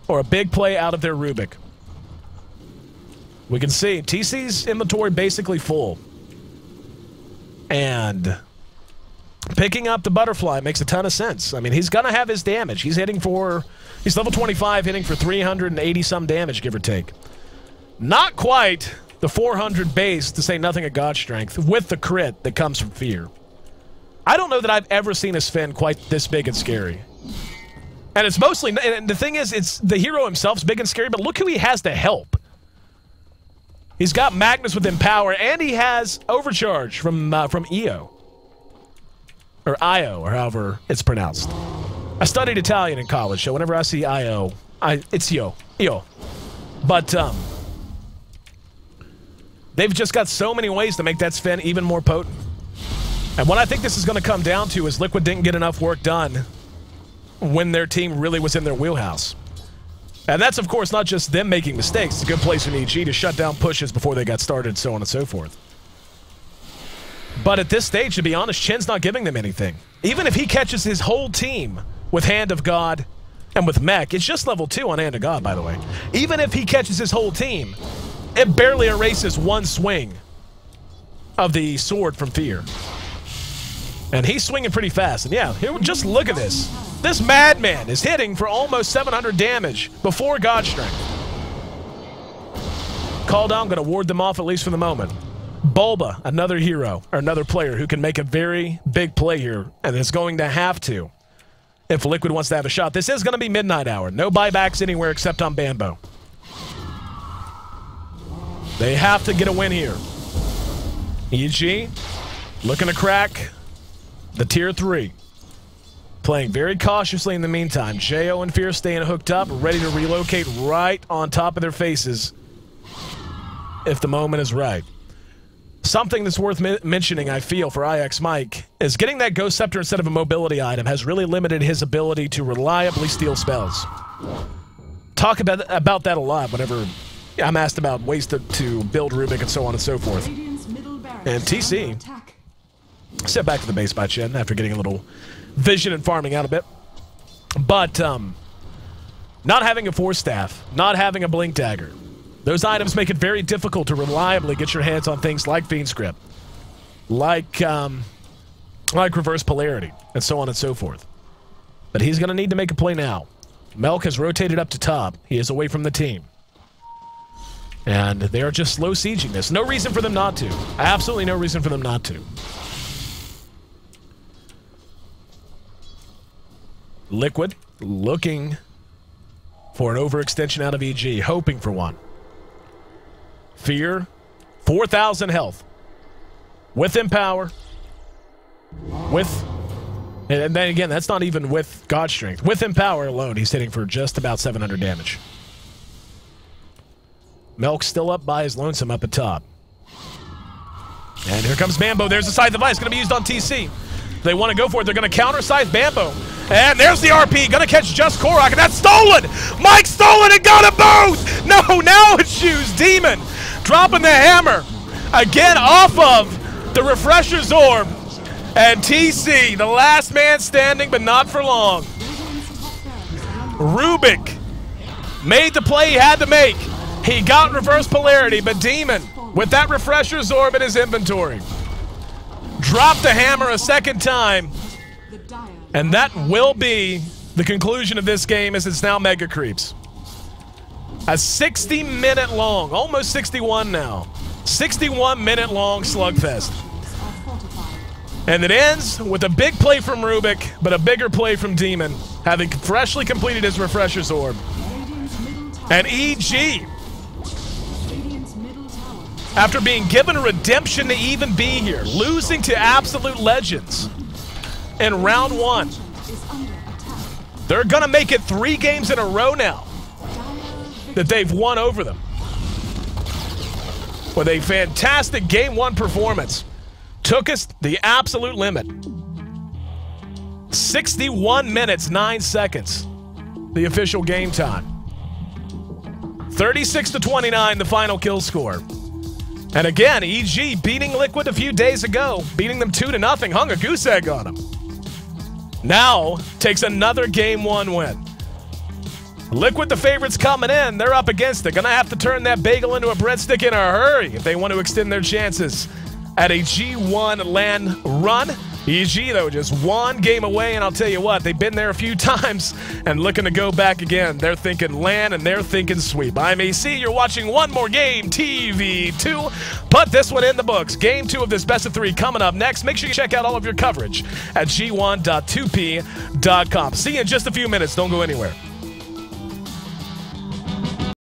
or a big play out of their Rubik. We can see TC's inventory basically full. And picking up the butterfly makes a ton of sense. I mean, he's going to have his damage. He's level 25, hitting for 380 some damage, give or take. Not quite the 400 base, to say nothing of God Strength, with the crit that comes from Fear. I don't know that I've ever seen a Sven quite this big and scary. And it's mostly, and the thing is, it's the hero himself's big and scary, but look who he has to help. He's got Magnus with Empower, and he has Overcharge from EO. Or IO, or however it's pronounced. I studied Italian in college, so whenever I see IO, it's EO. But, they've just got so many ways to make that Sven even more potent. And what I think this is going to come down to is Liquid didn't get enough work done when their team really was in their wheelhouse. And that's, of course, not just them making mistakes. It's a good place for EG to shut down pushes before they got started, so on and so forth. But at this stage, to be honest, Chin's not giving them anything. Even if he catches his whole team with Hand of God and with Mech, it's just level 2 on Hand of God, by the way. Even if he catches his whole team, it barely erases one swing of the sword from Fear. And he's swinging pretty fast. And yeah, here, just look at this. This madman is hitting for almost 700 damage before God Strength. Call down, going to ward them off at least for the moment. Bulba, another hero, or another player who can make a very big play here, and is going to have to if Liquid wants to have a shot. This is going to be midnight hour. No buybacks anywhere except on Bambo. They have to get a win here. EG looking to crack the tier 3. Playing very cautiously in the meantime. Jo and Fear staying hooked up, ready to relocate right on top of their faces if the moment is right. Something that's worth mentioning, I feel, for IX Mike, is getting that Ghost Scepter instead of a mobility item has really limited his ability to reliably steal spells. Talk about that a lot whenever I'm asked about ways to build Rubik and so on and so forth. And TC, step back to the base by Chin after getting a little vision and farming out a bit. But not having a Force Staff, not having a Blink Dagger, those items make it very difficult to reliably get your hands on things like Fiend Script, like Reverse Polarity, and so on and so forth. But he's going to need to make a play now. Melk has rotated up to top. He is away from the team. And they are just slow sieging this. No reason for them not to. Absolutely no reason for them not to. Liquid looking for an overextension out of EG, hoping for one. Fear, 4,000 health. With Empower. And then again, that's not even with God Strength. With Empower alone, he's hitting for just about 700 damage. Melk's still up by his lonesome up at top. And here comes Bambo. There's the Scythe device. Going to be used on TC. They want to go for it. They're going to counter Scythe Bambo. And there's the RP. Going to catch Just Korok. And that's stolen. Mike stole it and got them both. No, now it's Shoes Demon. Dropping the hammer. Again off of the Refresher's Orb. And TC, the last man standing, but not for long. Rubik made the play he had to make. He got Reverse Polarity, but Demon, with that Refresher's Orb in his inventory, dropped the hammer a second time. And that will be the conclusion of this game as it's now Mega Creeps. A 60-minute long, almost 61 now, 61-minute long slugfest. And it ends with a big play from Rubik, but a bigger play from Demon, having freshly completed his Refresher's Orb. And EG, after being given redemption to even be here, losing to Absolute Legends in round 1, they're going to make it 3 games in a row now that they've won over them. With a fantastic Game 1 performance. Took us the absolute limit. 61 minutes, 9 seconds. The official game time. 36-29, the final kill score. And again, EG beating Liquid a few days ago, beating them 2-0, hung a goose egg on them. Now takes another Game 1 win. Liquid, the favorites coming in, they're up against it. Gonna have to turn that bagel into a breadstick in a hurry if they want to extend their chances at a G1 LAN run. EG, though, just one game away, and I'll tell you what, they've been there a few times and looking to go back again. They're thinking LAN, and they're thinking sweep. I'm AC, you're watching One More Game TV2. Put this one in the books. Game 2 of this best of 3 coming up next. Make sure you check out all of your coverage at g1.2p.com. See you in just a few minutes. Don't go anywhere.